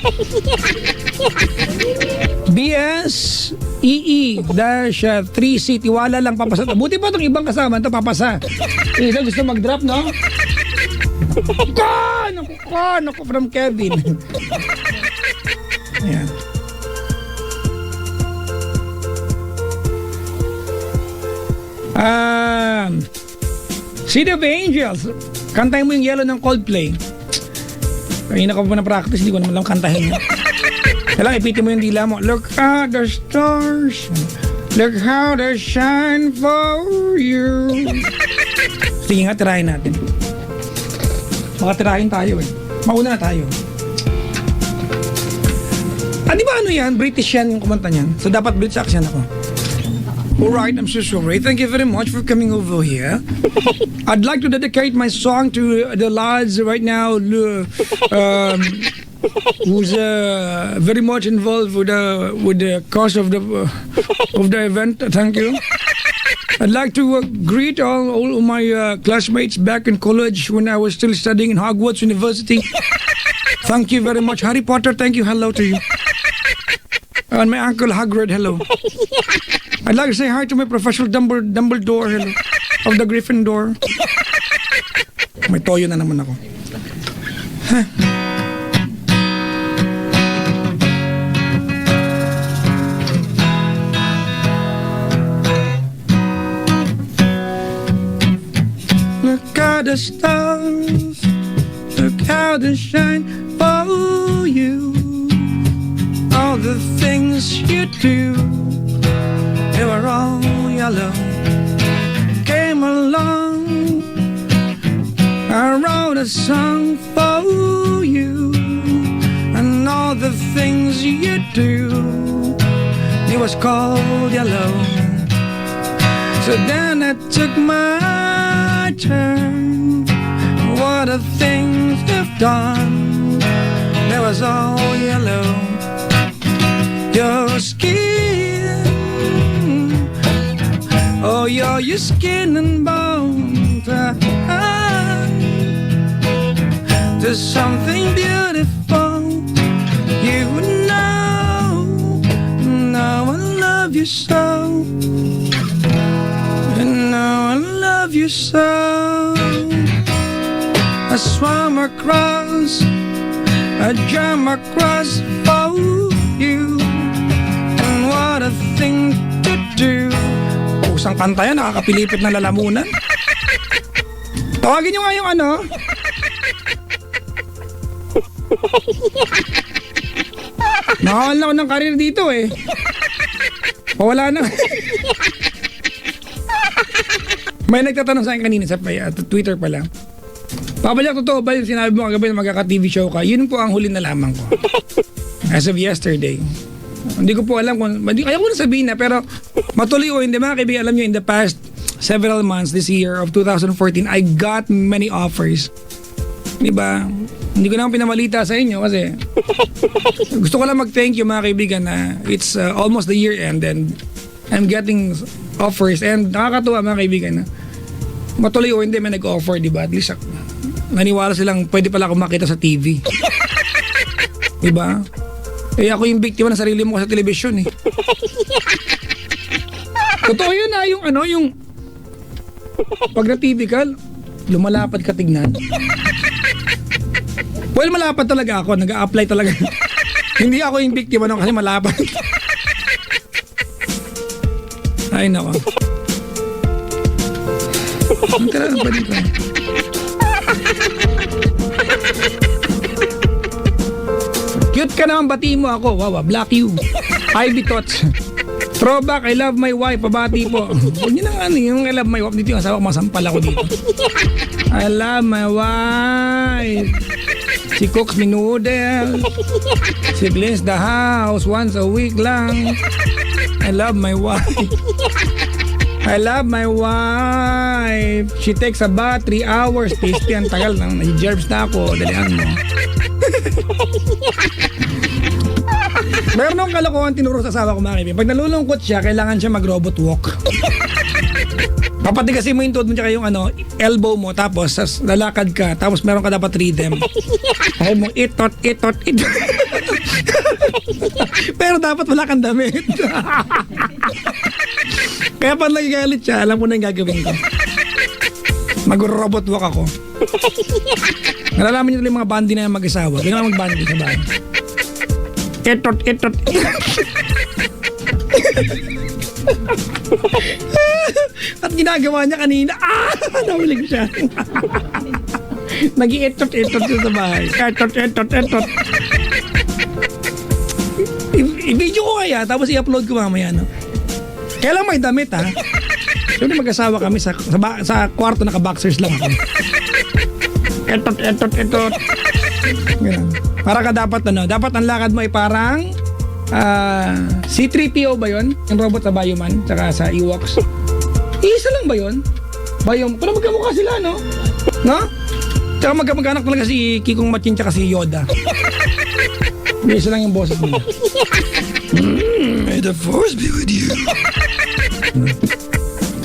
BS EE-3C Tiwala lang papasa. Buti pa itong ibang kasama ito papasa. Yung isa gusto mag-drop, no? Naku, from Kevin. Ayan. City of Angels. Kantahin mo yung Yellow ng Coldplay. Kanina ko pa na-practice, hindi ko naman lang kantahin. Kailangan ipitin mo yung dila mo. Look at the stars. Look how they shine for you. Sige nga, tirahin natin. Makatirahin tayo Mauna na tayo. Di ba yan? British yan yung kumanta niyan. So dapat British accent ako. Alright, I'm so sorry. Thank you very much for coming over here. I'd like to dedicate my song to the lads right now who's very much involved with the cause of the event. Thank you. I'd like to greet all my classmates back in college when I was still studying in Hogwarts University. Thank you very much. Harry Potter, thank you. Hello to you. And my uncle Hagrid, hello. I'd like to say hi to my professor Dumbledore, hello. Of the Gryffindor. May toyo na naman ako. Look at the stars, look how they shine for you. All the things you do, they were all yellow. Came along, I wrote a song for you, and all the things you do, it was called yellow. So then I took my turn. What the things you've done, that was all yellow. Your skin, oh, your skin and bones, there's something beautiful. You know, now I love you so. And now I love you so. I swam across, I jam across for you. And what a thing to do. Pusang kanta yan, nakakapilipit na lalamunan. Tawagin nyo nga yung Nakawal na ako ng karir dito Wala na. May nagtatanong sa akin kanina sa Twitter pala. Pabalyak, totoo ba yung sinabi mo kagabi na magkaka-TV show ka? Yun po ang huli na lamang ko. As of yesterday. Hindi ko po alam kung... Ayaw ko na sabihin na, pero matuloy o hindi mga kaibigan, alam nyo, in the past several months this year of 2014, I got many offers. Diba? Hindi ko na pinamalita sa inyo kasi gusto ko lang mag-thank you mga kaibigan na it's almost the year end and I'm getting offers and nakakatuwa mga kaibigan na matuloy o hindi may nag-offer, di ba? At least naniwala silang pwede pala akong makita sa TV. Di ba? Eh ako yung biktima ng sarili mo sa telebisyon eh. Totoo yun yung pag na-TV ka, lumalapad ka tignan. Well, malapad talaga ako. Nag-a-apply talaga. Hindi ako yung biktima nun kasi malapad. Ay, nako. Ang tara na ba dito? Cute ka naman, batiin mo ako. Wow, black you. Ivy Tots. Throwback, I love my wife. Pabati po. Huwag niyo nang yung I love my wife. Dito yung asawa ko, masampal ako dito. I love my wife. She cooks me noodles. She cleans the house once a week lang. I love my wife. I love my wife. She takes a bath 3 hours. Tasty, ang tagal nang nag-gerbs na ako. Dalihan mo. Meron akong kalokohan tinuro sa asawa ko mga kaibigan. Pag nalulungkot siya, kailangan siya mag-robot walk. Papatigasin mo yung tuhod mo tsaka yung elbow mo, tapos lalakad ka, tapos meron ka dapat rhythm. Ay mo, itot. Pero dapat wala kang damit. Kaya pag nagagalit siya, alam ko na yung gagawin ko. Mag-robot walk ako. Nalalaman niyo tuloy yung mga bandi na yung mag-asawa. Kaya nga mag-bandi sa bahay. Itot. At ginagawa niya kanina, nahulig siya. Nag-i-etot siya sa bahay. Etot. I-video ko kaya, tapos i-upload ko mamaya, no? Kaya lang may damit, ha? Siyempre mag-asawa kami sa kwarto, naka-boxers lang ako. Etot. Ganun. Para ka dapat ang lakad mo ay parang C-3PO ba yun? Yung robot sa Bioman, tsaka sa Ewoks. Isa lang ba yun? Pero magkamukha sila, no? No? Tsaka magkamag-anak talaga si Kikong Machin tsaka si Yoda. Isa lang yung boses nila. May the force be with you.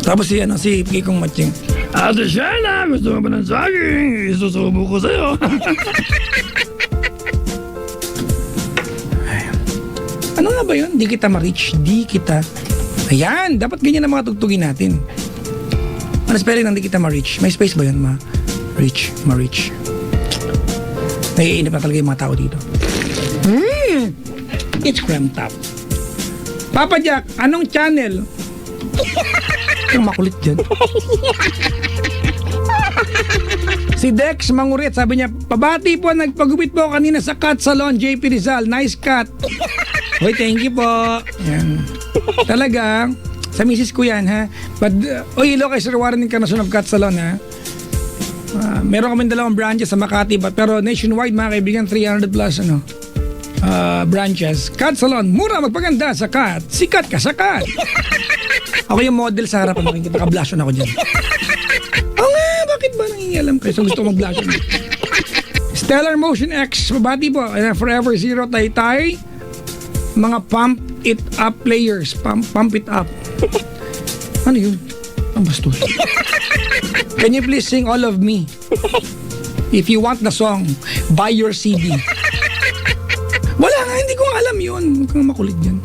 Tapos si Kikong Machin. Ate Shana, gusto mo ba ng saging? Isusubo ko sa'yo. Ano nga ba yun? Di kita ma-reach. Ayan, dapat ganyan ang mga tugtugin natin. Ano spelling ng di kita ma-reach? May space ba yun? Ma-reach. Naiinip na talaga yung mga tao dito. It's Cram Top. Papa Jack, anong channel? Ang makulit dyan. Si Dex Mangurit, sabi niya, pabati po, nagpagupit po kanina sa cut salon, JP Rizal. Nice cut. Hoy, thank you po. Yan. Talaga, sa misis ko yan, ha? But, hello kay Sir Warren Encarnacion of Cut Salon, ha? Meron kami 2 branches sa Makati, pero nationwide, mga kaibigan, 300 plus, branches. Cut Salon, mura magpaganda sa cut. Sikat ka sa cut. Ako yung model sa harapan, makikita, naka-blushon ako dyan. Bakit ba nangingialam kayo? So gusto ko mag-blushon. Stellar Motion X, mabati po. Forever Zero Taytay. Mga pump it up players. Pump it up. Ano yun? Ang bastos. Can you please sing All of Me? If you want the song, buy your CD. Wala nga, hindi ko alam yun. Huwag kang makulit dyan.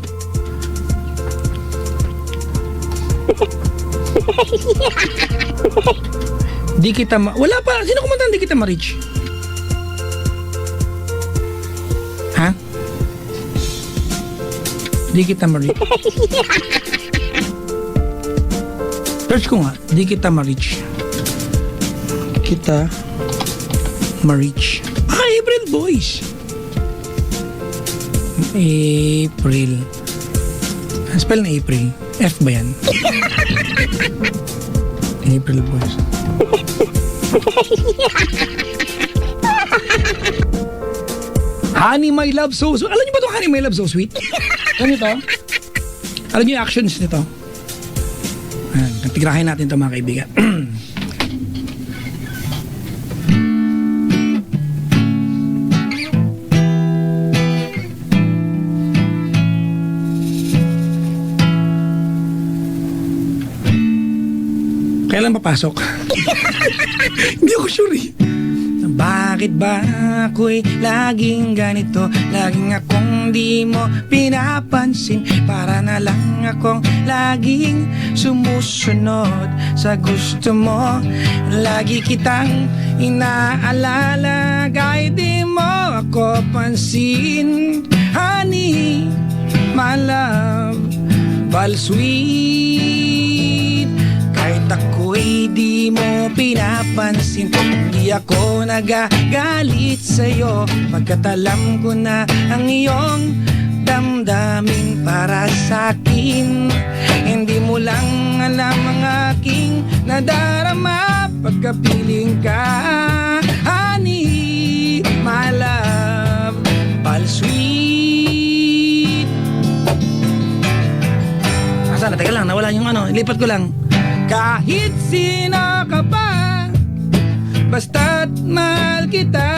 Di kita wala pa. Sino kumanta di kita ma-reach? Ha? Di kita ma-reach. Search ko nga. Di kita ma-reach. Kita ma-reach. April Boys. April. Spell na April. F ba yan? April Boys. Honey My Love So Sweet. Alam niyo ba itong Honey My Love So Sweet? Alam niyo ito? Alam niyo yung actions nito? Tigrahin natin ito mga kaibigan. Kailan papasok? Hindi ako sure eh. Bakit ba ako'y laging ganito? Laging akong di mo pinapansin. Para na lang akong laging sumusunod sa gusto mo. Lagi kitang inaalala, kahit di mo ako pansin. Honey, my love, bal sweet. Kahit ako'y di mo pinapansin, hindi ako nagagalit sa'yo, pagkat alam ko na ang iyong damdamin para sa'kin. Hindi mo lang alam ang aking nadarama pagkapiling ka. Honey, my love, pal sweet. Sana, teka lang, nawala yung lipat ko lang. Kahit sino ka pa, basta't mahal kita,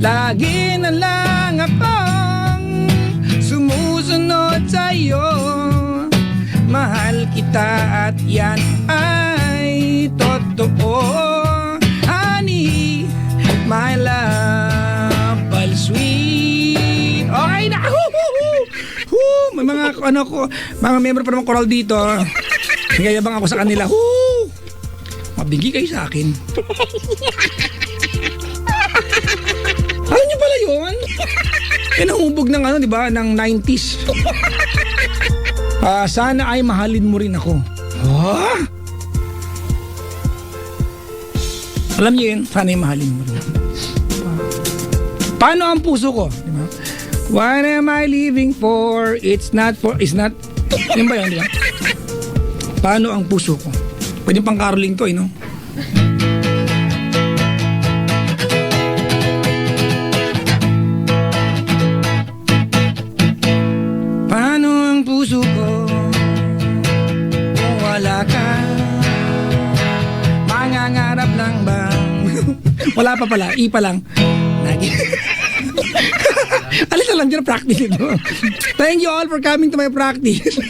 lagi na lang akong sumusunod sa'yo. Mahal kita at yan ay totoo. Honey, my love, pal sweet. Okay na! May mga mga member pa naman choral dito. Nagayabang ako sa kanila. Mabigi kayo sa akin. Alam niyo pala yun? Yan ang hubog ng di ba? Ng 90s. Sana ay mahalin mo rin ako. Alam niyo yun? Sana ay mahalin mo rin ako. Paano ang puso ko? Diba? What am I living for? It's not. Yun ba yun, di ba? Paano ang puso ko? Pwede pang caroling to, no? Paano ang puso ko kung wala ka? Mangangarap lang bang? Wala pa pala, I pa lang. Alis na lang dyan practice ito. Thank you all for coming to my practice.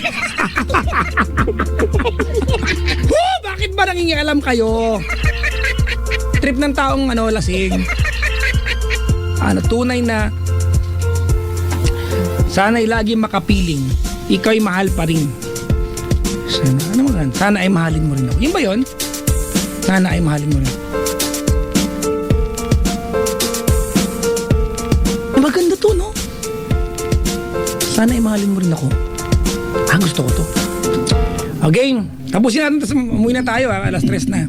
Bakit ba nangingialam kayo? Trip ng taong lasing. Tunay na sana'y lagi makapiling. Ikaw'y mahal pa rin. Sana ay mahalin mo rin ako. Yun ba yun? Sana ay mahalin mo rin. Maganda to, no? Sana ay mahalin mo rin ako. Gusto ko to. Okay, tapusin natin, tapos umuwi na tayo, alas 3 na.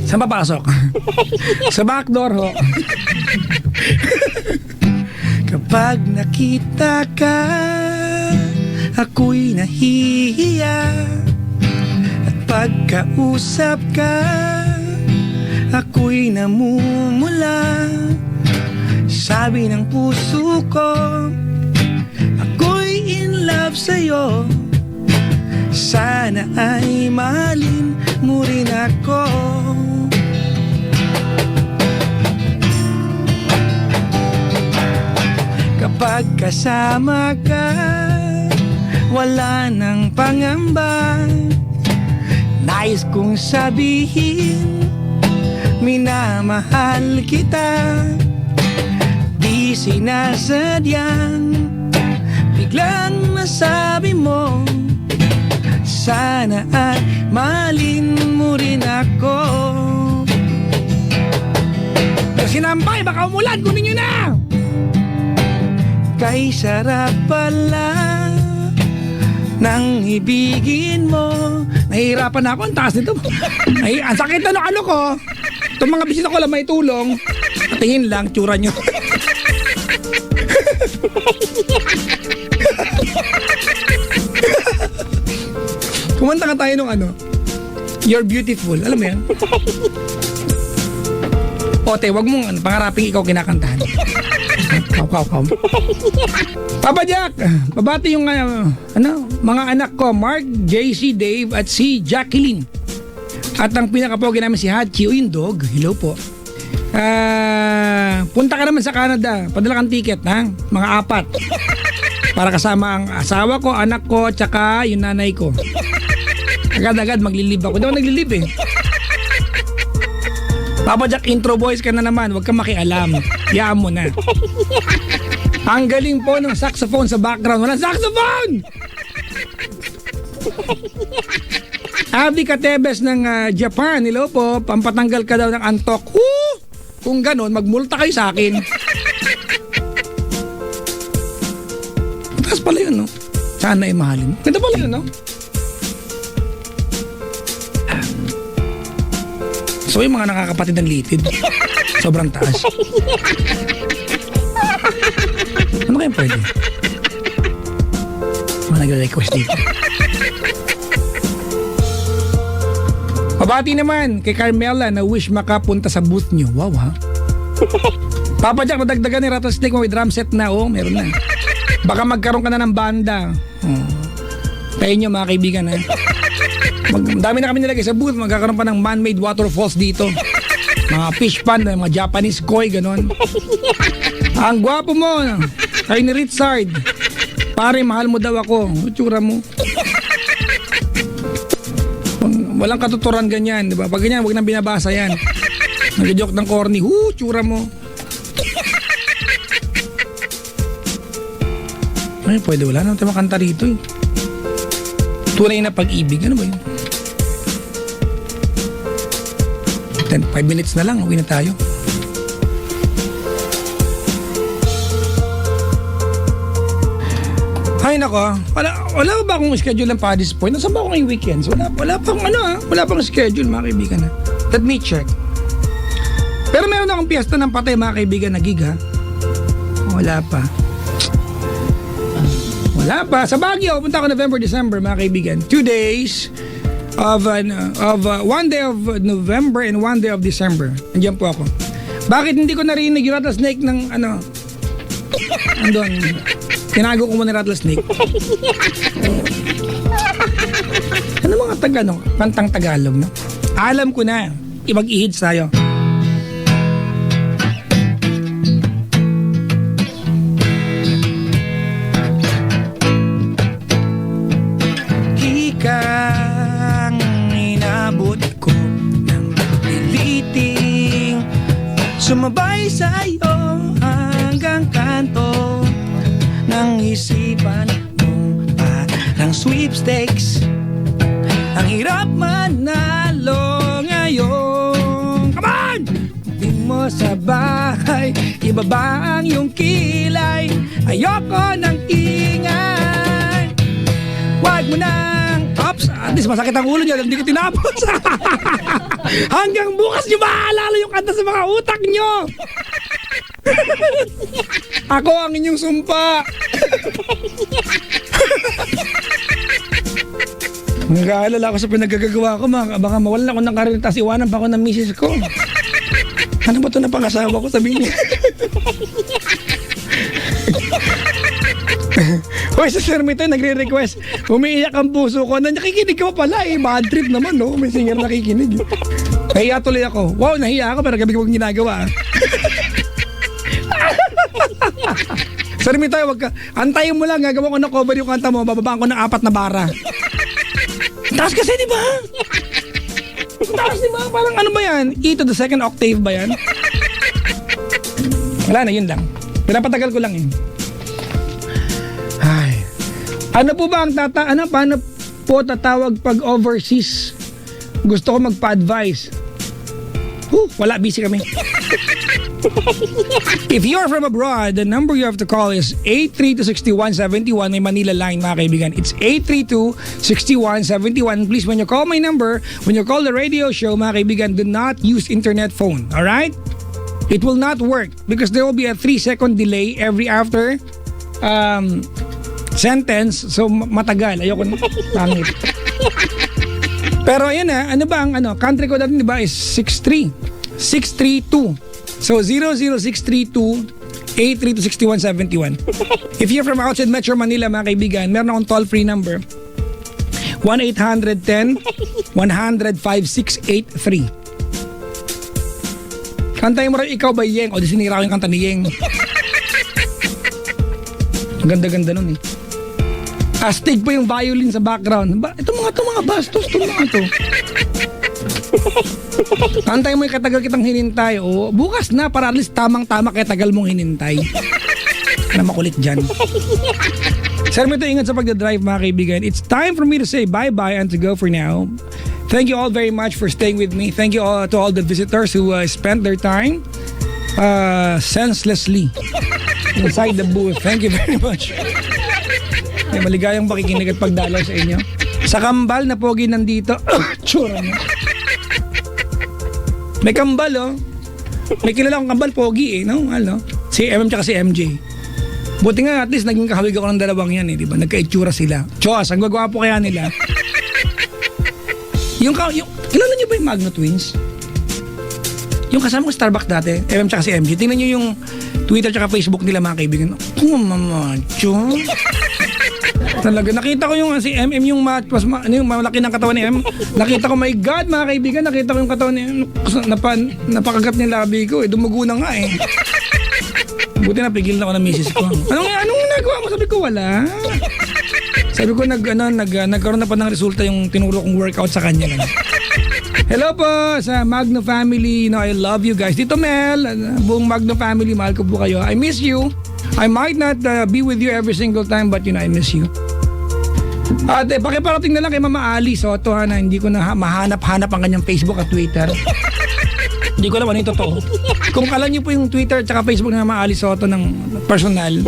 Saan papasok? Sa backdoor, ho. Kapag nakita ka, ako'y nahihiya. At pagkausap ka, ako'y namumula. Sabi ng puso ko, ako'y in love sa'yo. Sana ay mahalin mo rin ako. Kapag kasama ka, wala nang pangamba. Nais kong sabihin, minamahal kita. Di sinasadyang biglang nasabi mo, sana ay mahalin mo rin ako. Pero sinampay, baka umulan, kunin nyo na! Kay sarap pala nang ibigin mo. Nahihirapan na ako, ang taas nito. Ay, ang sakit na ano ko. Itong mga bisita ko lang may tulong. Patingin lang, tsura nyo. Kumanta ka tayo nung You're Beautiful. Alam mo yan? Ote, wag mong pangaraping ikaw kinakantahan. Kaw. Papa Jack, babati yung mga anak ko, Mark, JC, Dave at si Jacqueline. At ang pinakapogi namin si Hachi o yung dog. Hello po. Punta ka naman sa Canada. Padala kang ticket, ha? Mga 4. Para kasama ang asawa ko, anak ko, tsaka yung nanay ko. Agad-agad maglilib ako. Hindi ako naglilib eh. Papa Jack, intro voice ka na naman. Huwag kang makialam. Yaan mo na. Ang galing po ng saxophone sa background. Walang saxophone! Abby Katebes ng Japan. Hello po. Pampatanggal ka daw ng antok. Kung ganon, magmulta kayo sa akin. Taas pala yun, no? Sana ay mahalin. Ganda pala yun, no? So yung mga nakakapatid ng litid, sobrang taas. Ano kayang pwede? Mga nagre-request dito. Pabati naman kay Carmela na wish makapunta sa booth nyo. Wow, ha? Papa Jack, madagdagan ni Rattlesnake mo may drum set na. Oh, meron na. Baka magkaroon ka na ng banda. Kayo nyo mga kaibigan, ha? Dami na kami nilagay sa booth. Magkakaroon pa ng man-made waterfalls dito. Mga fish pond, mga Japanese koi, ganon. Ang gwapo mo. Kayo ni Richard. Pare, mahal mo daw ako. Utsura mo. Walang katuturan ganyan, di ba? Pag ganyan, huwag nang binabasa yan. Nag-joke ng corny. Tsura mo. Ay, pwede wala naman tayo makanta rito eh. Tunay na pag-ibig. Ano ba yun? 5 minutes na lang, uwi na tayo. Ay nako, wala ba akong schedule ng Paddy's Point? Nasaan ba ako ngayong weekends? Wala pang schedule mga kaibigan ha. Let me check. Pero meron akong piyesta ng patay mga kaibigan na gig ha. Wala pa. Sa Baguio, punta ako November, December mga kaibigan. 2 days of 1 day of November and 1 day of December. Andiyan po ako. Bakit hindi ko narinig yung Rattlesnake ng andun? Tinago ko muna Rattlesnake. Ano mga kantang Tagalog, no? Alam ko na. Mag-i-hits tayo. Ikang inabot ko ng piliting sumabay sa'yo hanggang kanto ng isipan mo parang sweepstakes. Ang hirap manalo ngayon. Come on! Di mo sa bahay, iba ba ang iyong kilay? Ayoko ng ingay. Huwag mo nang ops, at least masakit ang ulo niya, hindi ko tinapos. Hanggang bukas niyo maalala yung kanta sa mga utak niyo. Ako ang inyong sumpa. Nag-aalala ako sa pinagagagawa ko, baka mawalan ako ng karir, tas iwanan pa ako ng misis ko. Ano ba ito na pangasawa ko, sabihin niya. Hoy, sa Sir Mito, nagre-request. Umiiyak ang puso ko. Nakikinig ka pa pala eh. Bad trip naman, no? May singer nakikinig. Nahiya tuloy ako. Wow, nahiya ako pero gabi ko ginagawa. Sir Mito, wag ka. Antayin mo lang. Gagawa ko na cover yung kanta mo. Bababaan ko ng 4 na bara. Taas kasi, di ba? Taas, di ba? Parang ano ba yan? E to the second octave ba yan? Wala na, yun lang. Pinapatagal ko lang eh. Ay. Ano po ba ang paano po tatawag pag overseas? Gusto ko magpa-advise. Wala, busy kami. If you're from abroad, the number you have to call is 832-6171. May Manila line, mga kaibigan. It's 832-6171. Please, when you call my number, when you call the radio show, mga kaibigan, do not use internet phone. Alright? It will not work because there will be a 3-second delay every after sentence. So, matagal. Ayoko na. Pangit. Pero ayan na, ano ba ang country code natin, di ba, is 632. So 00632-832-6171. If you're from outside Metro Manila, mga kaibigan, meron akong toll-free number. 1-800-10-100-5683. Kantahin mo rin Ikaw Ba Yeng. O di sinira ko yung kanta ni Yeng. Ang ganda-ganda nun eh. Astig pa yung violin sa background. Ito mga bastos, ito mga to. Antay mo yung katagal kitang hinintay. O, bukas na para at least tamang-tama kaya tagal mong hinintay. Na makulit dyan. Sir, mo ito ingat sa pagdadrive mga kaibigan. It's time for me to say bye-bye and to go for now. Thank you all very much for staying with me. Thank you all to all the visitors who spent their time senselessly inside the booth. Thank you very much. May maligayang pakikinig at pagdalaw sa inyo. Sa kambal na pogi nandito. Tsura mo. May kambal oh. May kilala akong kambal pogi eh. No? Ano? Si MM tsaka si MJ. Buti nga at least naging kahawig ako ng dalawang yan eh. Diba? Nagka-itsura sila. Chos, ang gwagwapo kaya nila. Kilala niyo ba yung Magno Twins? Yung kasama ko Starbucks dati, MM tsaka si MJ. Tingnan niyo yung Twitter tsaka Facebook nila mga kaibigan. Oh, mamacho. Talaga, nakita ko yung si MM yung yung malaki ng katawan ni MM. Nakita ko, my God, mga kaibigan, nakita ko yung katawan ni MM. Napakagat niya labi ko eh. Dumugo na nga eh. Buti napigil na ako ng misis ko. Anong nagawa mo? Sabi ko, wala. Sabi ko, nagkaroon na pa ng resulta yung tinuro kong workout sa kanya. Hello po sa Magno family. I love you guys. Dito Mel, buong Magno family, mahal ko po kayo. I miss you. I might not be with you every single time, but I miss you. At pakiparating na lang kay Mama Ali Soto na hindi ko na mahanap-hanap ang kanyang Facebook at Twitter. Hindi ko alam ano yung totoo. Kung alam niyo po yung Twitter at Facebook ng Mama Ali Soto ng personal,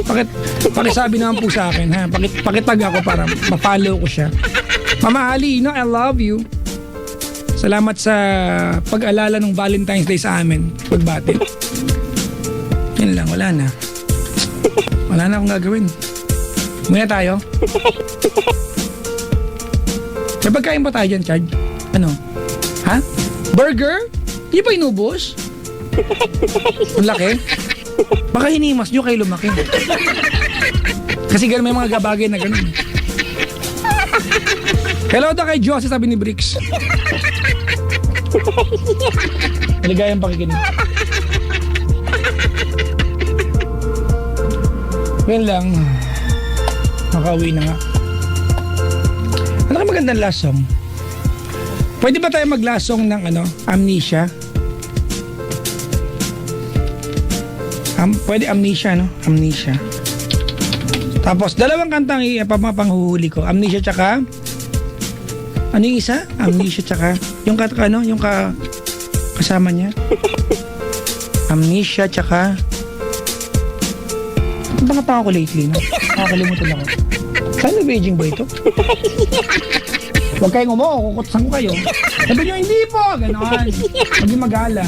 pakisabi naman po sa akin. Ha? Pakitag ako para ma-follow ko siya. Mama Ali, I love you. Salamat sa pag-alala ng Valentine's Day sa amin. Pagbati. Yan lang, wala na. Wala na akong gagawin. Muna tayo. May pagkain ba tayo dyan, Chad? Ano? Ha? Burger? Di ba inubos? Ang laki? Baka hinimas nyo kayo lumaki. Kasi gano'n may mga gabagay na gano'n. Hello daw kay Josie, sabi ni Bricks. Maligayang pakikinig. Yan lang. Makauwi na nga. Ano ka magandang last song? Pwede ba tayo mag-last song ng Amnesia? Pwede Amnesia, no? Amnesia. Tapos, dalawang kantang panghuhuli ko. Amnesia tsaka... Ano yung isa? Amnesia tsaka... Yung kasama niya. Amnesia tsaka... Ano ba nga ako lately, no? Nakakalimutan ako. Saan Beijing ba ito? Huwag kayong kukutsan ko kayo. Sabi nyo, hindi po! Ganon. Maging magala.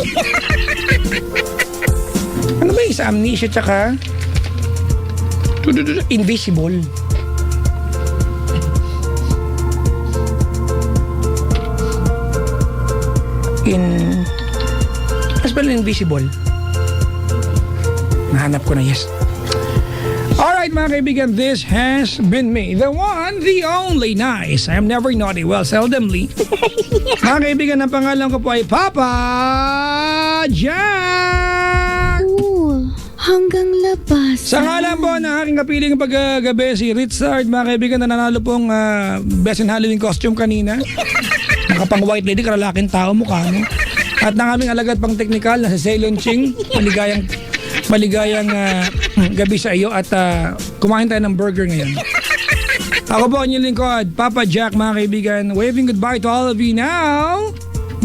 Ano ba yung isa? Amnesia tsaka... Invisible. Mas pala Invisible. Nahanap ko na, yes. Alright mga kaibigan, this has been me, the one, the only nice. I am never naughty, well, seldomly. Mga kaibigan, ang pangalan ko po ay Papa Jack! Ooh, hanggang labas. Sa ngalan po ng aking kapiling paggabi, si Richard, mga kaibigan, na nanalo pong Best in Halloween costume kanina. Nakapang white lady, karalaking tao mukha, no? At ng aming alagad pang technical na si Ceylon Ching, maligayang gabi sa iyo at kumain tayo ng burger ngayon. Ako po ang inyong lingkod, Papa Jack mga kaibigan. Waving goodbye to all of you now.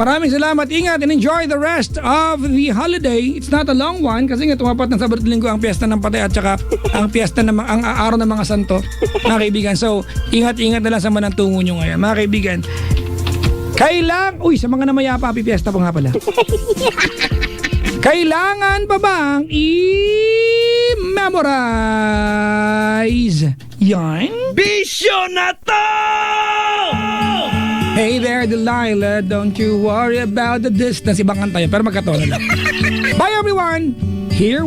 Maraming salamat, ingat and enjoy the rest of the holiday. It's not a long one kasi nga tumapat ng Sabado at Linggo ang piyesta ng Patay at saka ang piyesta ng ang araw ng mga santo mga kaibigan. So ingat-ingat na lang sa manang tungo nyo ngayon mga kaibigan. Sa mga namayapa, piyesta po nga pala. Kailangan pa bang i-memorize yan? Bisyo na to! Hey there, Delilah, don't you worry about the distance. Ibang kanta yun, pero magkatono lang. Bye everyone! Here